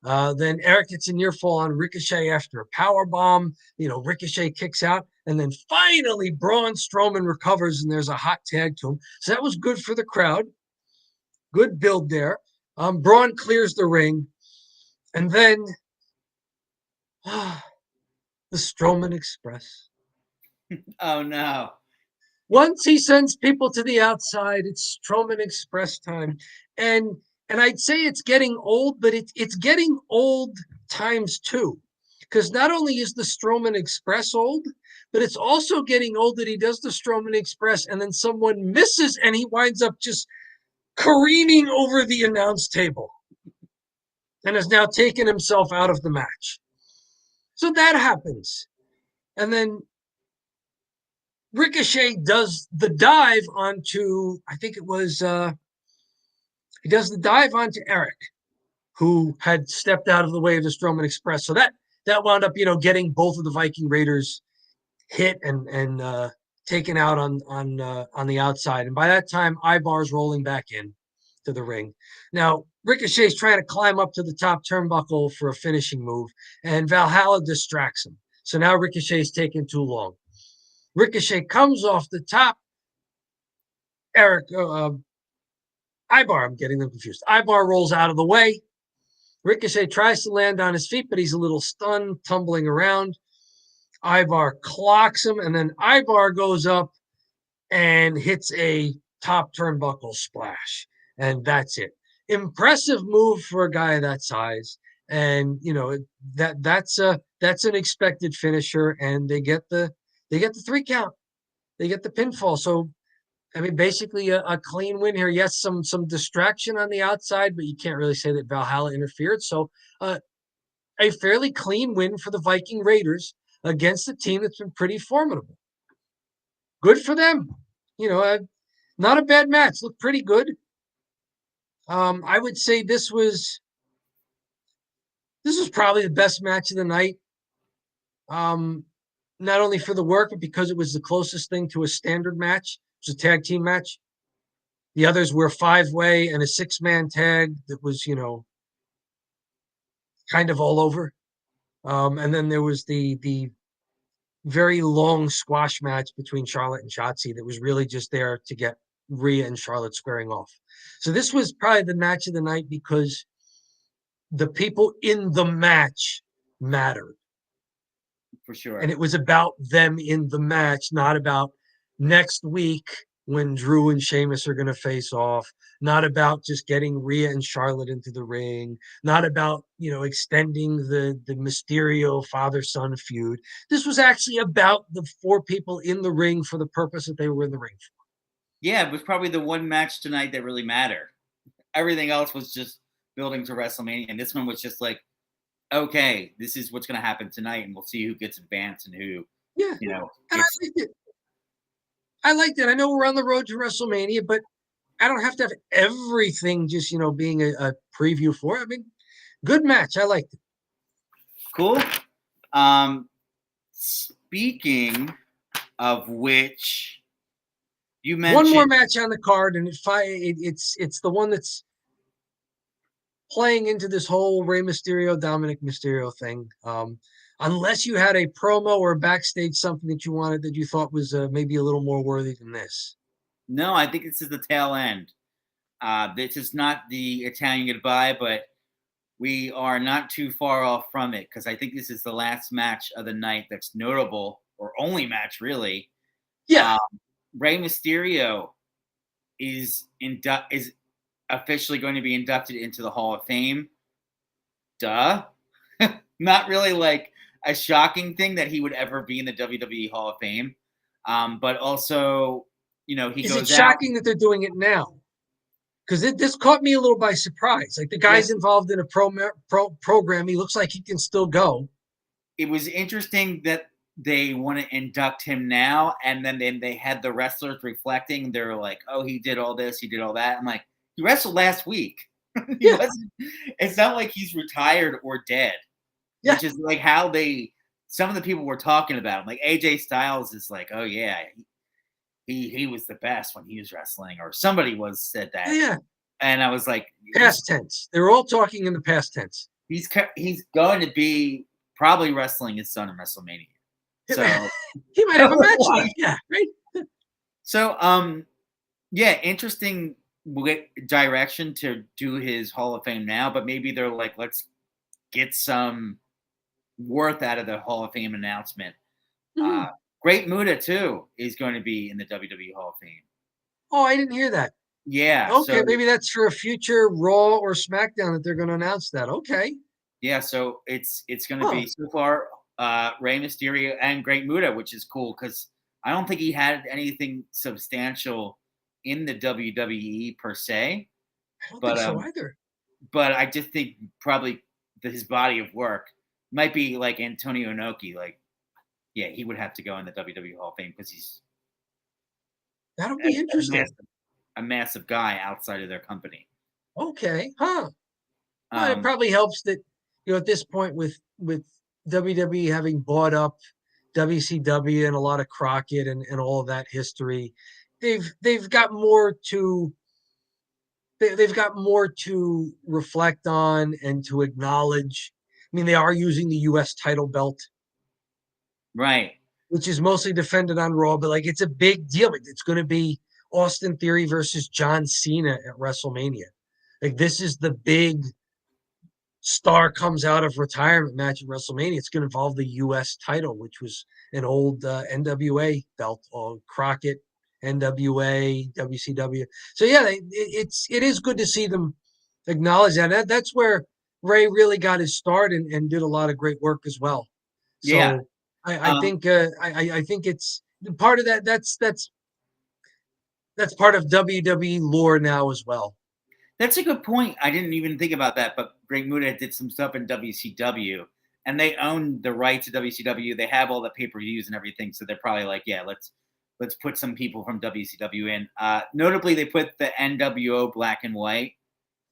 Then Eric gets a near fall on Ricochet after a power bomb. Ricochet kicks out, and then finally Braun Strowman recovers, and there's a hot tag to him. So that was good for the crowd. Good build there. Braun clears the ring, and then the Strowman Express.
Oh no.
Once he sends people to the outside, it's Strowman Express time. And I'd say it's getting old, but it's getting old times two. Because not only is the Strowman Express old, but it's also getting old that he does the Strowman Express and then someone misses and he winds up just careening over the announce table and has now taken himself out of the match. So that happens. And then Ricochet does the dive onto, I think it was, he does the dive onto Eric, who had stepped out of the way of the Strowman Express. So that wound up, getting both of the Viking Raiders hit and taken out on the outside. And by that time, Ibar's rolling back in to the ring. Now, Ricochet's trying to climb up to the top turnbuckle for a finishing move, and Valhalla distracts him. So now Ricochet's taking too long. Ricochet comes off the top. Ibar, I'm getting them confused. Ibar rolls out of the way. Ricochet tries to land on his feet, but he's a little stunned, tumbling around. Ibar clocks him, and then Ibar goes up and hits a top turnbuckle splash. And that's it. Impressive move for a guy that size. And that's an expected finisher, and they get the 3 count. They get the pinfall. So I mean, basically a clean win here. Yes, some distraction on the outside, but you can't really say that Valhalla interfered. So a fairly clean win for the Viking Raiders against a team that's been pretty formidable. Good for them. Not a bad match. Looked pretty good. I would say this was probably the best match of the night. Not only for the work, but because it was the closest thing to a standard match. It was a tag team match. The others were 5-way and a 6-man tag that was, kind of all over. And then there was the very long squash match between Charlotte and Shotzi that was really just there to get Rhea and Charlotte squaring off. So this was probably the match of the night because the people in the match mattered.
For sure.
And it was about them in the match, not about next week when Drew and Sheamus are going to face off, not about just getting Rhea and Charlotte into the ring, not about, extending the Mysterio father-son feud. This was actually about the 4 people in the ring for the purpose that they were in the ring for.
Yeah, it was probably the one match tonight that really mattered. Everything else was just building to WrestleMania, and this one was just like, okay, this is what's going to happen tonight, and we'll see who gets advanced and who,
And I liked it. I know we're on the road to WrestleMania, but I don't have to have everything just, being a preview for it. I mean, good match. I liked it.
Cool. Speaking of which, you mentioned
one more match on the card, and it's the one that's playing into this whole Rey Mysterio, Dominic Mysterio thing. Unless you had a promo or backstage something that you wanted that you thought was maybe a little more worthy than this.
No, I think this is the tail end. This is not the Italian goodbye, but we are not too far off from it because I think this is the last match of the night that's notable, or only match really.
Yeah.
Rey Mysterio is officially going to be inducted into the Hall of Fame. Duh. Not really like a shocking thing that he would ever be in the WWE Hall of Fame. But also he
Is it
goes out.
shocking that they're doing it now? Because this caught me a little by surprise. Like the guy's
Yes,
involved in a program. He looks like he can still go.
it was interesting that they want to induct him now, and then they had the wrestlers reflecting. They're like, "Oh, he did all this, he did all that." I'm like, "He wrestled last week. He
Yeah,
wasn't. It's not like he's retired or dead."
yeah,
Which is like how some of the people were talking about him. Like AJ Styles is like, "Oh yeah, he was the best when he was wrestling," or somebody said
yeah,
that,
yeah.
and I was like,
Past tense. They were all talking in the past tense.
he's going to be probably wrestling his son in WrestleMania. So
He might have a match left. Yeah, right.
so yeah, interesting direction to do his Hall of Fame now, but maybe they're like, let's get some worth out of the Hall of Fame announcement. Uh,
Mhm.
Great Muta too is going to be in the WWE Hall of Fame.
Oh, I didn't hear that.
Yeah,
Okay,
so
maybe that's for a future Raw or SmackDown that they're going to announce that. Okay.
yeah, so it's going to
Huh.
be so far Rey Mysterio and Great Muta, which is cool because I don't think he had anything substantial in the WWE per se,
I don't think
but
so either.
I just think probably his body of work might be like Antonio Inoki. Like, yeah, he would have to go in the WWE Hall of Fame because he's
That'll
a,
be
a
interesting.
massive, a massive guy outside of their company.
Okay. Huh. Well, it
Um,
probably helps that at this point with WWE having bought up WCW and a lot of Crockett and all of that history, they've got more to they've got more to reflect on and to acknowledge. I mean, they are using the U.S. title belt,
right.
which is mostly defended on Raw, but like it's a big deal. It's going to be Austin Theory versus John Cena at WrestleMania. Like this is the big star comes out of retirement match at WrestleMania. It's going to involve the U.S. title, which was an old NWA belt, or Crockett, NWA, WCW. So yeah, it is good to see them acknowledge that's where Ray really got his start and did a lot of great work as well.
Yeah.
So I
Um,
think I think it's part of that. That's part of WWE lore now as well.
That's a good point. I didn't even think about that, but Great Muta did some stuff in WCW, and they own the rights to WCW. They have all the pay-per-views and everything, so they're probably like, yeah, let's put some people from WCW in. Notably, they put the NWO Black and White.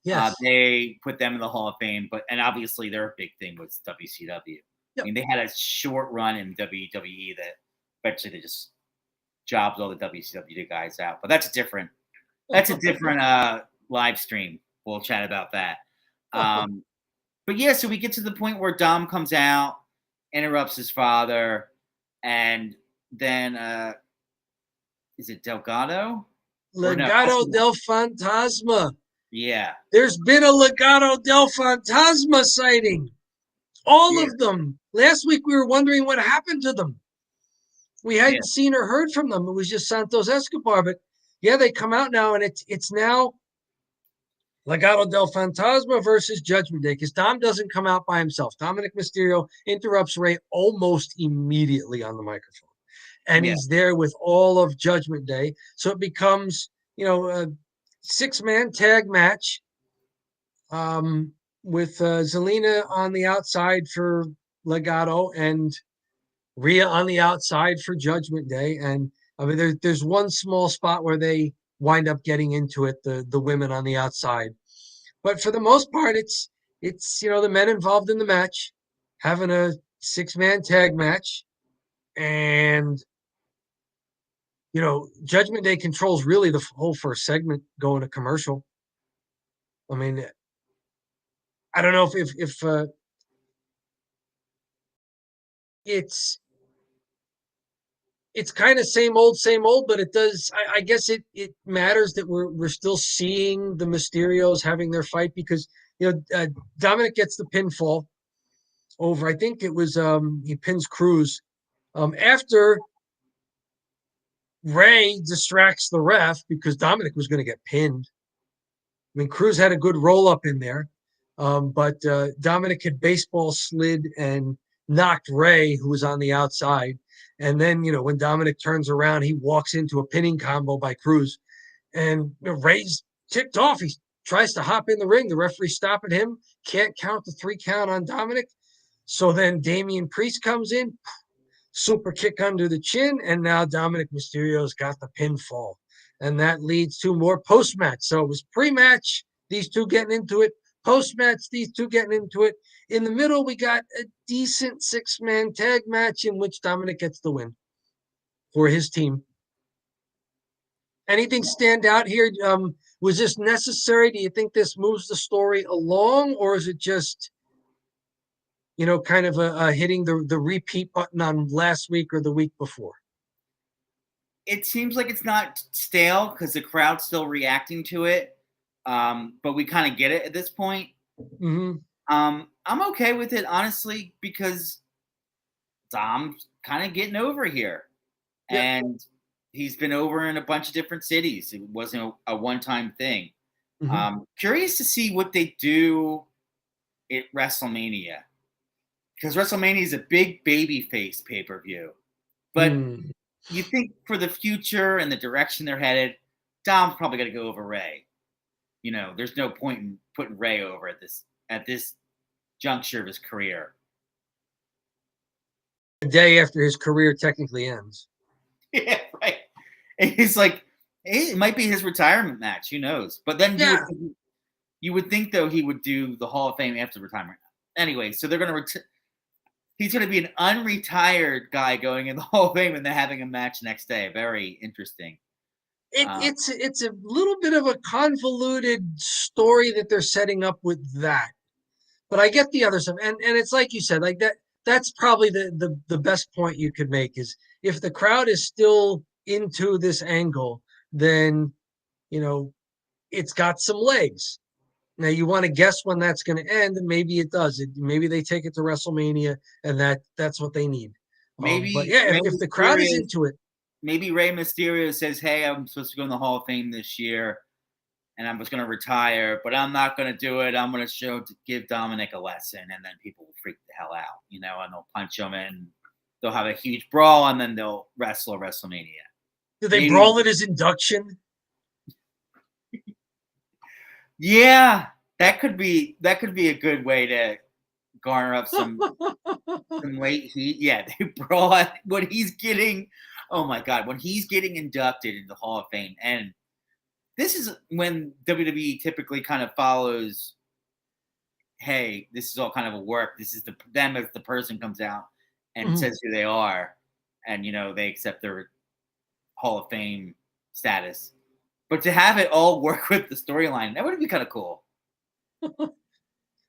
Yes.
They put them in the Hall of Fame, and obviously their big thing was WCW. I
Yep.
mean, they had a short run in WWE that eventually they just jobbed all the WCW guys out. But that's a different live stream. We'll chat about that. Um, but yeah, so we get to the point where Dom comes out, interrupts his father, and then is it Delgado or no?
Legado
Escobar.
del Fantasma.
Yeah,
There's been a Legado del Fantasma sighting. All
yeah,
of them. Last week we were wondering what happened to them. We
yeah,
hadn't seen or heard from them. It was just Santos Escobar. But yeah, they come out now, and it's now Legado del Fantasma versus Judgment Day because Dom doesn't come out by himself. Dominic Mysterio interrupts Ray almost immediately on the microphone, and
yeah,
he's there with all of Judgment Day. So it becomes a 6-man tag match um, with Zelina on the outside for Legado and Rhea on the outside for Judgment Day. And I mean, there's one small spot where they wind up getting into it, the women on the outside. But for the most part, it's the men involved in the match having a 6-man tag match, and Judgment Day controls really the whole first segment going to commercial. I mean, I don't know if it's it's kind of same old, but it does. I guess it matters that we're still seeing the Mysterios having their fight because Dominic gets the pinfall over. I think it was he pins Cruz after Ray distracts the ref because Dominic was going to get pinned. I mean, Cruz had a good roll up in there, but Dominic had baseball slid and knocked Ray, who was on the outside. And then, when Dominic turns around, he walks into a pinning combo by Cruz, and Ray's ticked off. He tries to hop in the ring. The referee stopping him. Can't count the 3 count on Dominic. So then Damian Priest comes in, super kick under the chin, and now Dominic Mysterio's got the pinfall. And that leads to more post-match. So it was pre-match, these two getting into it. Post-match, these two getting into it. In the middle, we got a decent 6-man tag match in which Dominic gets the win for his team. Anything stand out here? Was this necessary? Do you think this moves the story along, or is it just, kind of hitting the repeat button on last week or the week before?
It seems like it's not stale because the crowd's still reacting to it, but we kind of get it at this point.
Mm-hmm.
I'm okay with it, honestly, because Dom's kind of getting over here. Yep. And he's been over in a bunch of different cities. It wasn't a one-time thing. Mm-hmm. Curious to see what they do at WrestleMania, because WrestleMania is a big babyface pay-per-view. But you think for the future and the direction they're headed, Dom's probably going to go over Ray. There's no point in putting Ray over at this juncture of his career.
The day after his career technically ends.
Yeah, right. And he's like, hey, it might be his retirement match. Who knows? But then you would think, though, he would do the Hall of Fame after retirement. Anyway, so they're going to he's going to be an unretired guy going in the Hall of Fame, and they're having a match next day. Very interesting.
It's a little bit of a convoluted story that they're setting up with that. But I get the other stuff. And it's like you said, like that's probably the best point you could make is if the crowd is still into this angle, then, it's got some legs. Now you want to guess when that's going to end, and maybe it does. Maybe they take it to WrestleMania, and that's what they need.
Maybe,
but yeah, if the crowd is into it,
maybe Rey Mysterio says, "Hey, I'm supposed to go in the Hall of Fame this year, and I'm just going to retire, but I'm not going to do it. I'm going to give Dominic a lesson," and then people will freak the hell out, and they'll punch him, and they'll have a huge brawl, and then they'll wrestle at WrestleMania.
Do they brawl at his induction?
Yeah, that could be a good way to garner up some late heat. Yeah, they brawl when he's getting. Oh my God, when he's getting inducted into the Hall of Fame, and this is when WWE typically kind of follows. Hey, this is all kind of a work. This is them as the person comes out and says who they are, and they accept their Hall of Fame status. But to have it all work with the storyline, that would be kind of cool.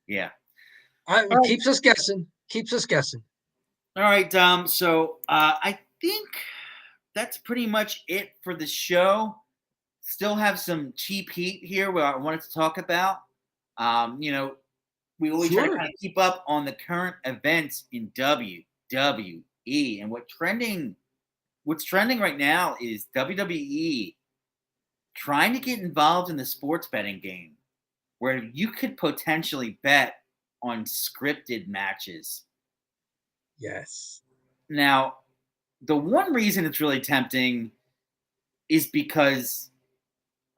Yeah.
It keeps us guessing. Keeps us guessing.
All right, Dom. So I think that's pretty much it for the show. Still have some cheap heat here where I wanted to talk about. We always try to kind of keep up on the current events in WWE. And what's trending right now is WWE trying to get involved in the sports betting game, where you could potentially bet on scripted matches.
Yes.
Now, the one reason it's really tempting is because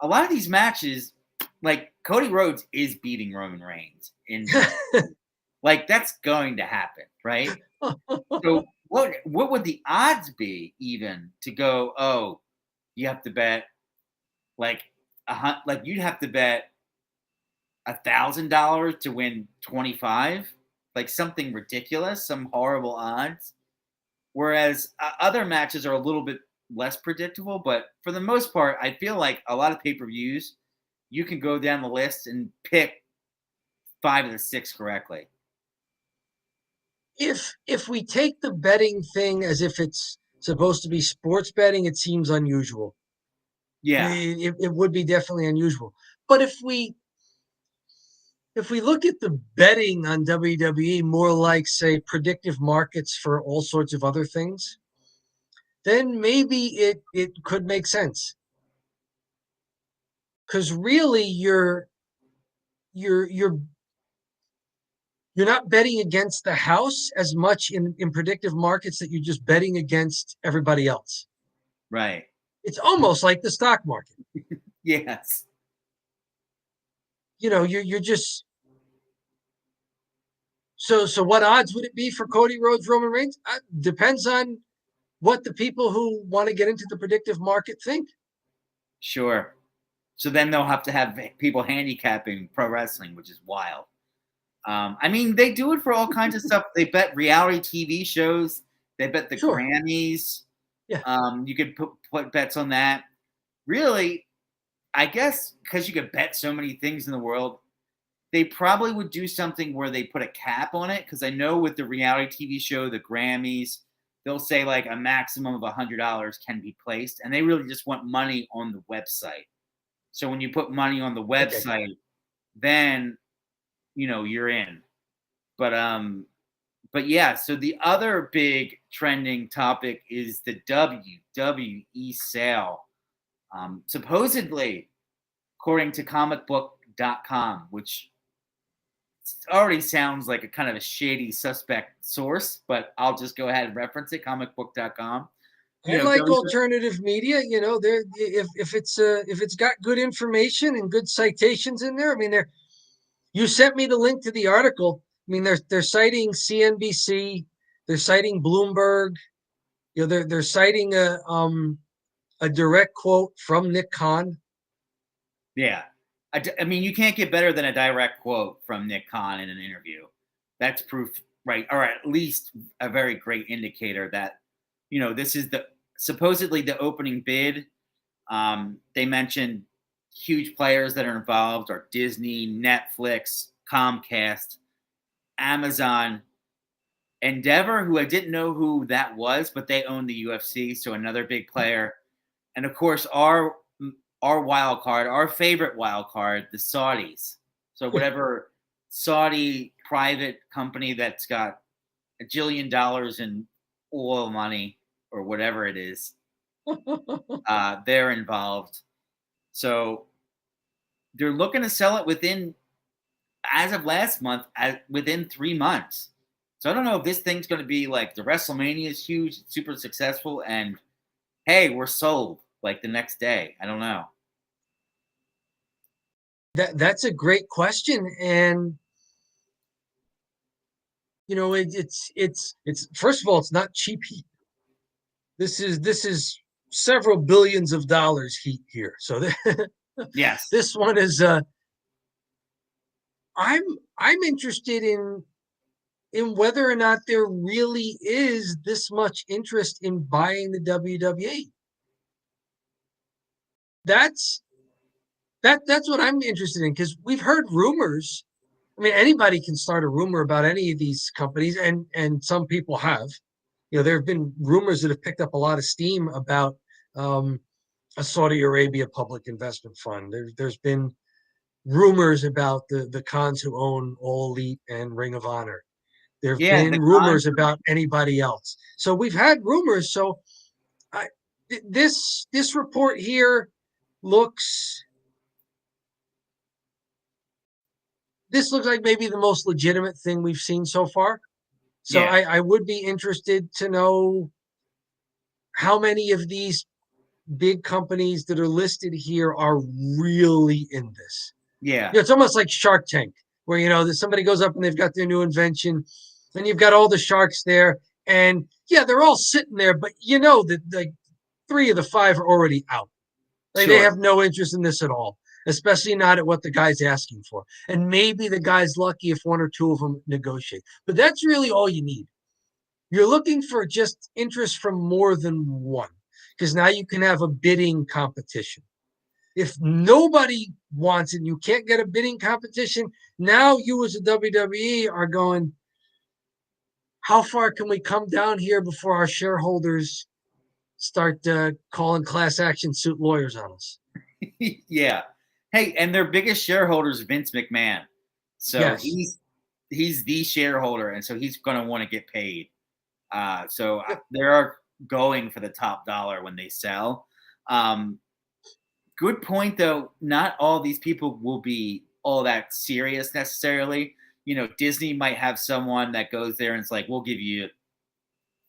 a lot of these matches, like Cody Rhodes is beating Roman Reigns, like that's going to happen, right? So what would the odds be even to go? Oh, you have to bet like you'd have to bet $1,000 to win 25, like something ridiculous, some horrible odds. Whereas other matches are a little bit less predictable, but for the most part, I feel like a lot of pay-per-views, you can go down the list and pick 5 of the 6 correctly.
If we take the betting thing as if it's supposed to be sports betting, it seems unusual.
Yeah,
it would be definitely unusual. But if we look at the betting on WWE more like, say, predictive markets for all sorts of other things, then maybe it could make sense. Because really, you're you're not betting against the house as much in predictive markets that you're just betting against everybody else.
Right.
It's almost like the stock market.
Yes.
You're just so what odds would it be for Cody Rhodes, Roman Reigns? Depends on what the people who want to get into the predictive market think.
Sure. So then they'll have to have people handicapping pro wrestling, which is wild. I mean, they do it for all kinds of stuff. They bet reality TV shows. They bet the
Sure.
Grammys.
Yeah.
You could put bets on that. Really, I guess because you could bet so many things in the world, they probably would do something where they put a cap on it. Because I know with the reality TV show, the Grammys, they'll say like a maximum of $100 can be placed, and they really just want money on the website. So when you put money on the
Okay.
website, then you're in. But yeah, so the other big trending topic is the WWE sale. Supposedly, according to comicbook.com, which already sounds like a kind of a shady suspect source, but I'll just go ahead and reference it, comicbook.com.
I like alternative media. There if it's got good information and good citations in there. I mean, you sent me the link to the article. I mean, they're citing CNBC, they're citing Bloomberg. They're citing a direct quote from Nick Khan.
Yeah. I mean, you can't get better than a direct quote from Nick Khan in an interview. That's proof, right? Or at least a very great indicator that, this is supposedly the opening bid. They mentioned huge players that are involved are Disney, Netflix, Comcast, Amazon, Endeavor, who I didn't know who that was, but they own the UFC, so another big player. And of course, our wild card, our favorite wild card, the Saudis. So whatever Saudi private company that's got $1 jillion in oil money or whatever it is, they're involved. So they're looking to sell it within, as of last month, within 3 months. So I don't know if this thing's going to be like the WrestleMania is huge, super successful, and hey, we're sold like the next day. I don't know.
That's a great question, and it's first of all, it's not cheap heat. This is several billions of dollars heat here. So
Yes.
this one is I'm interested in whether or not there really is this much interest in buying the WWE. That's what I'm interested in, because we've heard rumors. I mean, anybody can start a rumor about any of these companies, and some people have. There have been rumors that have picked up a lot of steam about a Saudi Arabia public investment fund. There's been rumors about the Khans who own All Elite and Ring of Honor. There have
Yeah,
been
the
rumors about anybody else. So we've had rumors. So this report here looks like maybe the most legitimate thing we've seen so far. So
yeah,
I would be interested to know how many of these big companies that are listed here are really in this.
yeah,
It's almost like Shark Tank, where somebody goes up and they've got their new invention, and you've got all the sharks there, and yeah, they're all sitting there, but that like 3 of the 5 are already out. Like they
sure.
have no interest in this at all, especially not at what the guy's asking for. And maybe the guy's lucky if 1 or 2 of them negotiate, but that's really all you need. You're looking for just interest from more than one, because now you can have a bidding competition. If nobody wants it, and you can't get a bidding competition, now you as a WWE are going, how far can we come down here before our shareholders start calling class action suit lawyers on us?
Yeah. Hey, and their biggest shareholder is Vince McMahon. So
Yes.
he's the shareholder, and so he's going to want to get paid. So
Yep.
they are going for the top dollar when they sell. Good point, though. Not all these people will be all that serious necessarily. Disney might have someone that goes there and it's like, we'll give you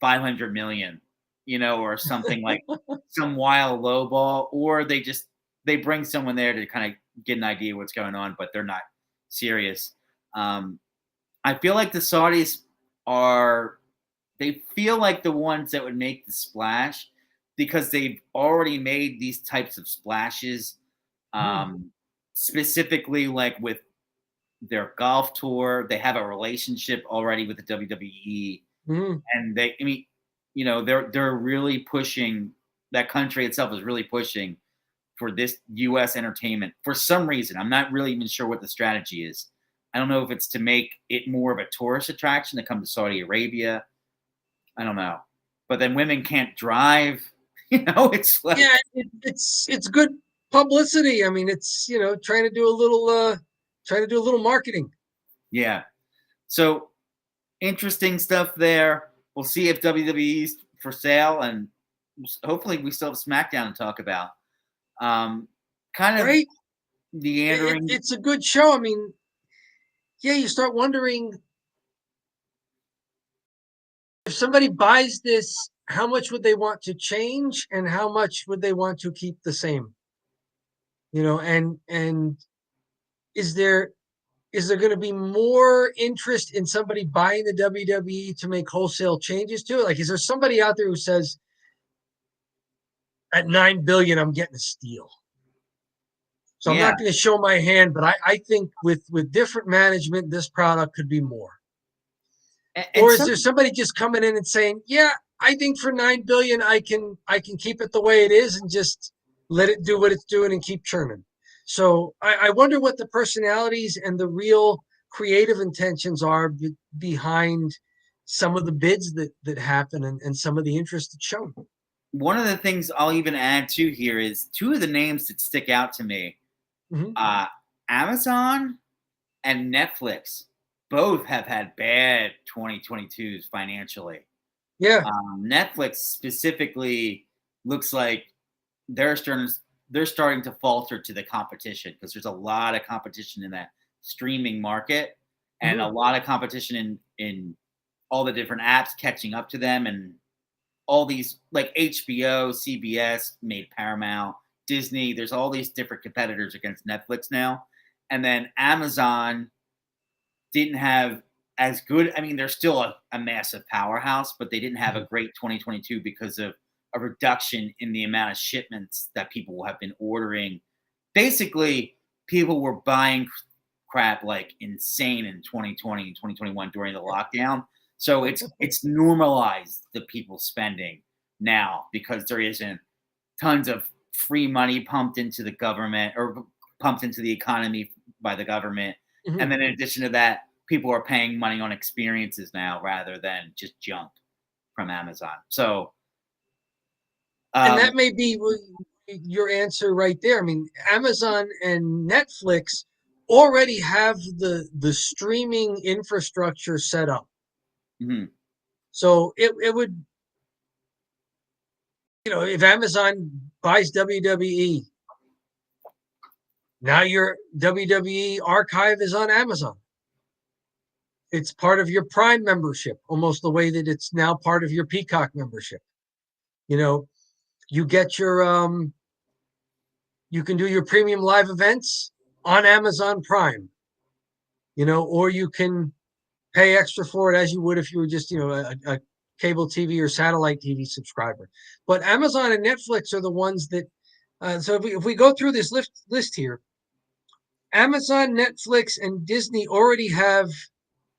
500 million, or something like some wild low ball, or they bring someone there to kind of get an idea of what's going on, but they're not serious. Um, I feel like the Saudis they feel like the ones that would make the splash because they've already made these types of splashes,
Mhm.
specifically like with their golf tour. They have a relationship already with the WWE,
Mhm.
and they're really pushing. That country itself is really pushing for this U.S. entertainment for some reason. I'm not really even sure what the strategy is. I don't know if it's to make it more of a tourist attraction to come to Saudi Arabia. I don't know. But then women can't drive. It's
Yeah,
like,
it's good publicity. I mean, it's trying to do a little marketing.
yeah. So interesting stuff there. We'll see if WWE's for sale, and hopefully we still have SmackDown to talk about. Kind of
Right?
meandering.
It's a good show. I mean, yeah, you start wondering if somebody buys this, how much would they want to change and how much would they want to keep the same? And is there going to be more interest in somebody buying the WWE to make wholesale changes to it? Like, is there somebody out there who says at 9 billion, I'm getting a steal? So I'm
Yeah.
not going to show my hand, but I think with different management, this product could be more.
And
Or is
some
there somebody just coming in and saying, "Yeah, I think for 9 billion, I can keep it the way it is and just let it do what it's doing and keep churning." So I wonder what the personalities and the real creative intentions are behind some of the bids that happen and some of the interest that's shown.
one of the things I'll even add to here is two of the names that stick out to me.
Mm-hmm.
Uh, Amazon and Netflix both have had bad 2022s financially.
Yeah.
Netflix specifically looks like they're starting they're starting to falter to the competition because there's a lot of competition in that streaming market and a
Mm-hmm.
lot of competition in all the different apps catching up to them, and all these like HBO, CBS made Paramount, Disney. There's all these different competitors against Netflix now, and then Amazon didn't have as good. I mean, they're still a massive powerhouse, but they didn't have a great 2022 because of a reduction in the amount of shipments that people have been ordering. Basically, people were buying crap like insane in 2020 and 2021 during the lockdown. So it's normalized the people spending now because there isn't tons of free money pumped into the government or pumped into the economy by the government.
Mm-hmm.
And then in addition to that, people are paying money on experiences now rather than just junk from Amazon. So
And
um,
that may be your answer right there. I mean, Amazon and Netflix already have the streaming infrastructure set up.
mhm.
So it would, if Amazon buys WWE, now your WWE archive is on Amazon. It's part of your Prime membership, almost the way that it's now part of your Peacock membership. You know, you get you can do your premium live events on Amazon Prime, or you can pay extra for it as you would if you were just, a cable TV or satellite TV subscriber. But Amazon and Netflix are the ones that, so if we go through this list here, Amazon, Netflix, and Disney already have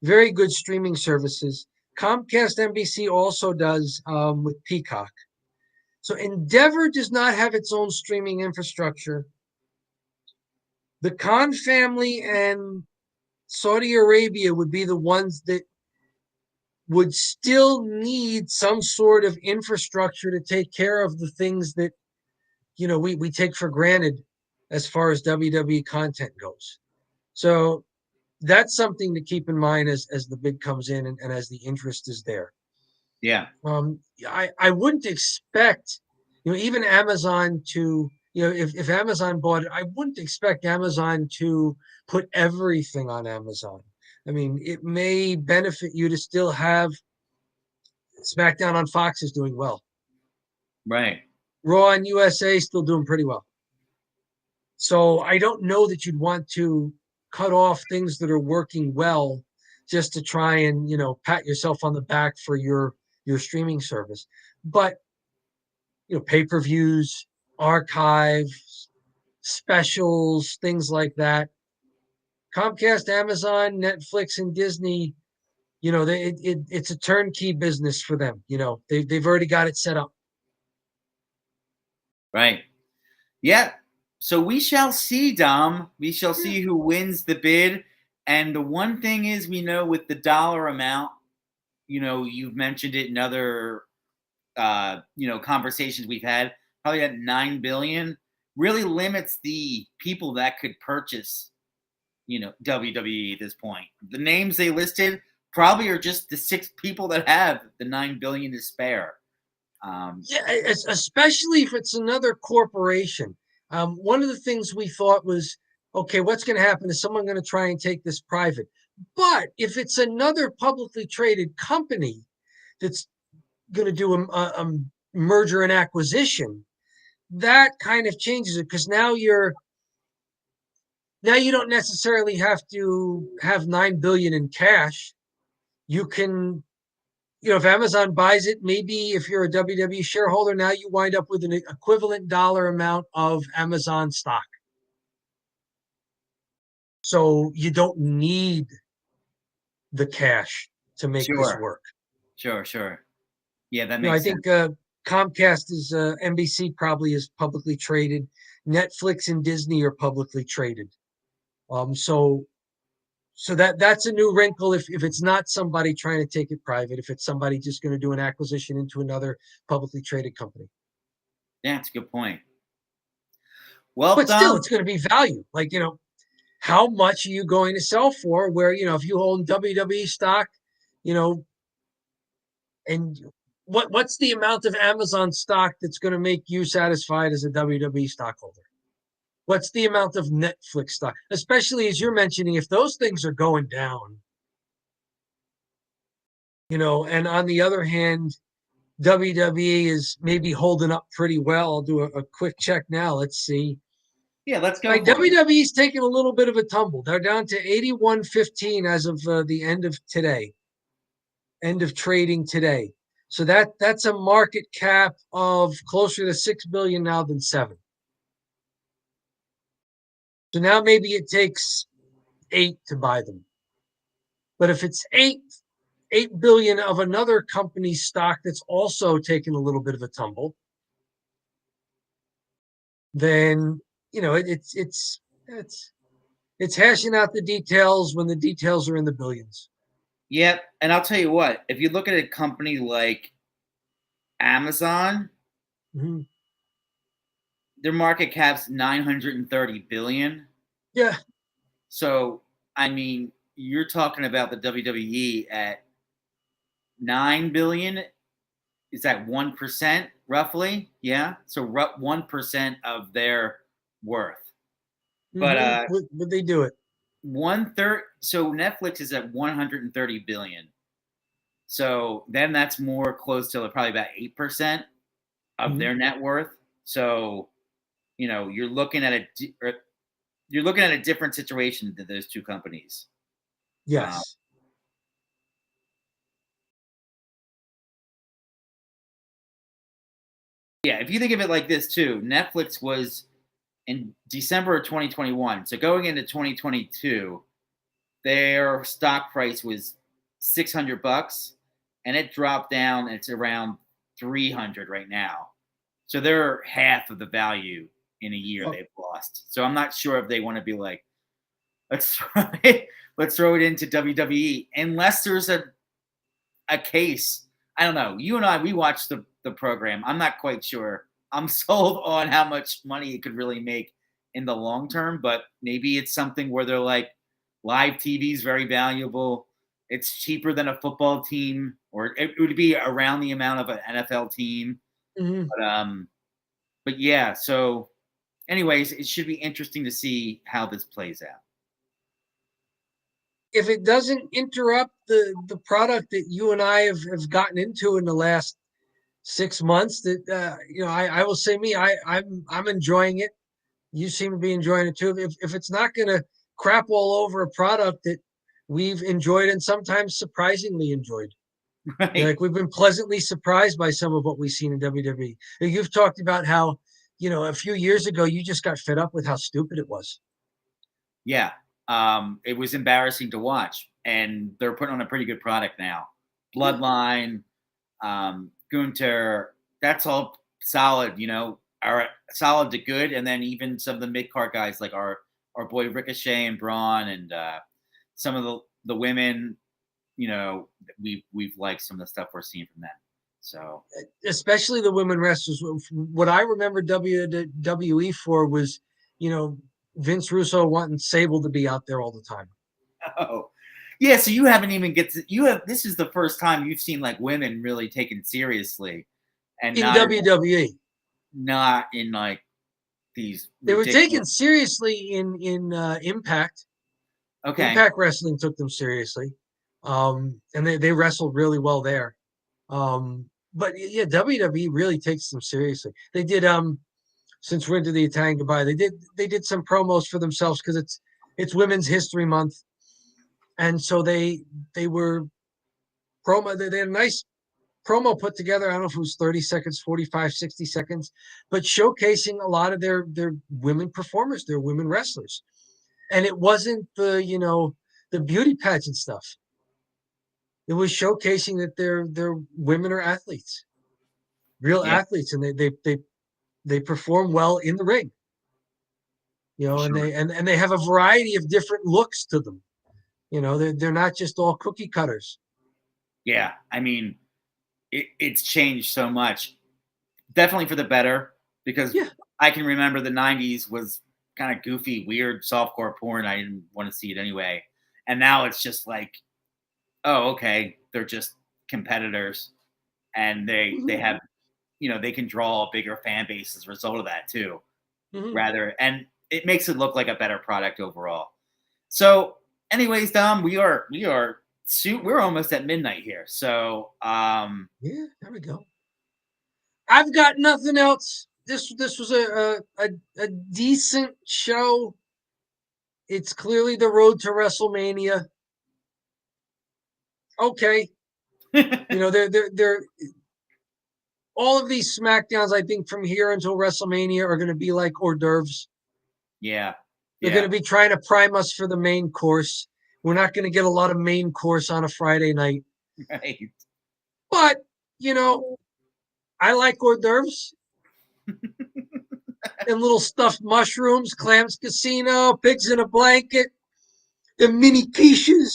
very good streaming services. Comcast NBC also does with Peacock. So Endeavor does not have its own streaming infrastructure. The Khan family and Saudi Arabia would be the ones that would still need some sort of infrastructure to take care of the things that we take for granted as far as WWE content goes. So that's something to keep in mind as the bid comes in and as the interest is there.
Yeah.
I wouldn't expect, even Amazon to, if Amazon bought it, I wouldn't expect Amazon to put everything on Amazon. I mean, it may benefit you to still have SmackDown on Fox is doing well.
Right.
Raw and USA still doing pretty well. So I don't know that you'd want to cut off things that are working well just to try and, pat yourself on the back for your streaming service. But, pay-per-views, archives, specials, things like that. Comcast, Amazon, Netflix, and Disney, it's a turnkey business for them. They've already got it set up.
Right. Yeah. So we shall see, Dom. We shall
Yeah.
see who wins the bid. And the one thing is, we know with the dollar amount, you've mentioned it in other, conversations we've had. Probably at 9 billion really limits the people that could purchase, WWE at this point. The names they listed probably are just the 6 people that have the 9 billion to spare.
Yeah, especially if it's another corporation. One of the things we thought was, okay, what's going to happen? Is someone going to try and take this private? But if it's another publicly traded company that's going to do a merger and acquisition, that kind of changes it because now you don't necessarily have to have 9 billion in cash. You can, if Amazon buys it, maybe if you're a WWE shareholder, now you wind up with an equivalent dollar amount of Amazon stock. So you don't need the cash to make this
Sure,
work.
sure. Yeah, that
I
makes sense.
think Comcast is NBC probably is publicly traded. Netflix and Disney are publicly traded. So that's a new wrinkle if it's not somebody trying to take it private, if it's somebody just going to do an acquisition into another publicly traded company.
Yeah, that's a good point. Well,
But still,
Dom.
it's going to be value. Like, how much are you going to sell for? Where, if you own WWE stock, you know, and what's the amount of Amazon stock that's going to make you satisfied as a WWE stockholder? What's the amount of Netflix stock? Especially as you're mentioning, if those things are going down, and on the other hand, WWE is maybe holding up pretty well. I'll do a quick check now. Let's see.
Yeah, let's
All
go
right,
for it.
WWE's taking a little bit of a tumble. They're down to 81.15 as of the end of today, end of trading today. So that's a market cap of closer to 6 billion now than 7. So now maybe it takes 8 to buy them. But if it's 8 billion of another company's stock that's also taking a little bit of a tumble, then it's hashing out the details when the details are in the billions.
Yep. And I'll tell you what, if you look at a company like Amazon,
Mm-hmm.
their market cap's 930 billion.
Yeah.
So, I mean, you're talking about the WWE at 9 billion. Is that 1% roughly? Yeah. So 1% of their worth. But
Mm-hmm. Would they do it?
1/3. So Netflix is at 130 billion. So then that's more close to probably about 8% of
Mm-hmm.
their net worth. So, you're looking at a different situation than those two companies. Um,
Yes.
yeah, if you think of it like this too, Netflix was in December of 2021. So going into 2022, their stock price was $600, and it dropped down. It's around 300 right now. So they're half of the value in a year
Well,
they've lost. So I'm not sure if they want to be like, let's throw it into WWE unless there's a case. I don't know. You and I, we watched the program. I'm not quite sure. I'm sold on how much money it could really make in the long term, but maybe it's something where they're like, live TV is very valuable. It's cheaper than a football team, or it would be around the amount of an NFL team.
mm-hmm.
But yeah. So, anyways, it should be interesting to see how this plays out.
if it doesn't interrupt the product that you and I have gotten into in the last 6 months, that I will say I'm enjoying it. You seem to be enjoying it too. If it's not going to crap all over a product that we've enjoyed and sometimes surprisingly enjoyed.
Right.
Like we've been pleasantly surprised by some of what we've seen in WWE. You've talked about how, a few years ago you just got fed up with how stupid it was.
Yeah. It was embarrassing to watch, and they're putting on a pretty good product now. Bloodline, Gunter, that's all solid, are solid to good. And then even some of the mid card guys like our boy Ricochet and Braun, and some of the women, we've liked some of the stuff we're seeing from them. So
especially the women wrestlers. What I remember WWE for was, Vince Russo wanting Sable to be out there all the time.
oh yeah, so you haven't even this is the first time you've seen like women really taken seriously, and
In WWE.
not in like these
They were
ridiculous.
taken seriously in Impact.
Okay.
Impact Wrestling took them seriously, and they wrestled really well there. But yeah, WWE really takes them seriously. They did since we're into the Italian Goodbye, they did some promos for themselves because it's Women's History Month, and so they were promo. They had a nice promo put together. I don't know if it was 30 seconds, 45, 60 seconds, but showcasing a lot of their women performers, their women wrestlers. And it wasn't the beauty pageant stuff. It was showcasing that their women are athletes, real
Yeah.
athletes, and they perform well in the ring.
Sure.
And they have a variety of different looks to them. They're not just all cookie cutters.
Yeah, I mean, it's changed so much. Definitely for the better, because
Yeah.
I can remember the '90s was kind of goofy, weird, softcore porn. I didn't want to see it anyway, and now it's just like, oh, okay, they're just competitors, and they have, they can draw a bigger fan base as a result of that too. Rather, and it makes it look like a better product overall. So, anyways, Dom, we're almost at midnight here. So,
Yeah, there we go. I've got nothing else. This was a decent show. It's clearly the road to WrestleMania. Okay, they're all of these SmackDowns. I think from here until WrestleMania are going to be like hors d'oeuvres.
yeah,
They're going to be trying to prime us for the main course. We're not going to get a lot of main course on a Friday night.
right.
But, I like hors d'oeuvres. And little stuffed mushrooms, clams casino, pigs in a blanket, the mini quiches.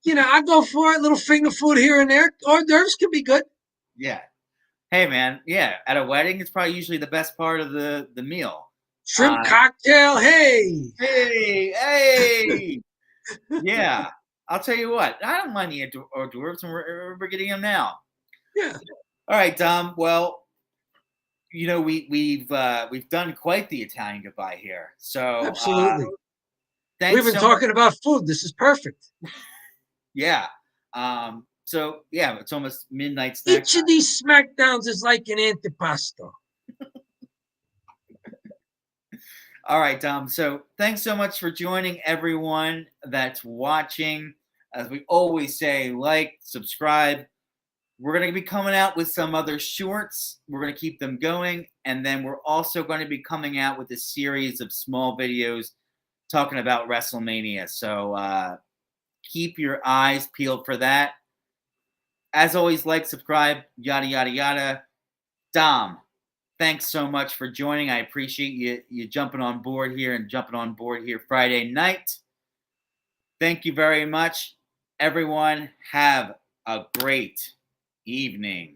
I go for it. Little finger food here and there. Hors d'oeuvres can be good.
Yeah. Hey, man. Yeah, at a wedding, it's probably usually the best part of the meal.
Shrimp cocktail. Hey.
Hey. Yeah. I'll tell you what. I don't mind the hors d'oeuvres, and we're getting them now.
Yeah.
All right, Dom. Well, we've done quite the Italian goodbye here. So
absolutely.
Thanks.
We've been talking about food. This is perfect.
Yeah. So yeah, it's almost midnight snack
Each of these SmackDowns is like an antipasto.
All right, Dom. So thanks so much for joining everyone that's watching. As we always say, like, subscribe. We're going to be coming out with some other shorts. We're going to keep them going. And then we're also going to be coming out with a series of small videos talking about WrestleMania. So keep your eyes peeled for that. As always, like, subscribe, yada, yada, yada. Dom, thanks so much for joining. I appreciate you jumping on board here Friday night. Thank you very much. Everyone, have a great evening.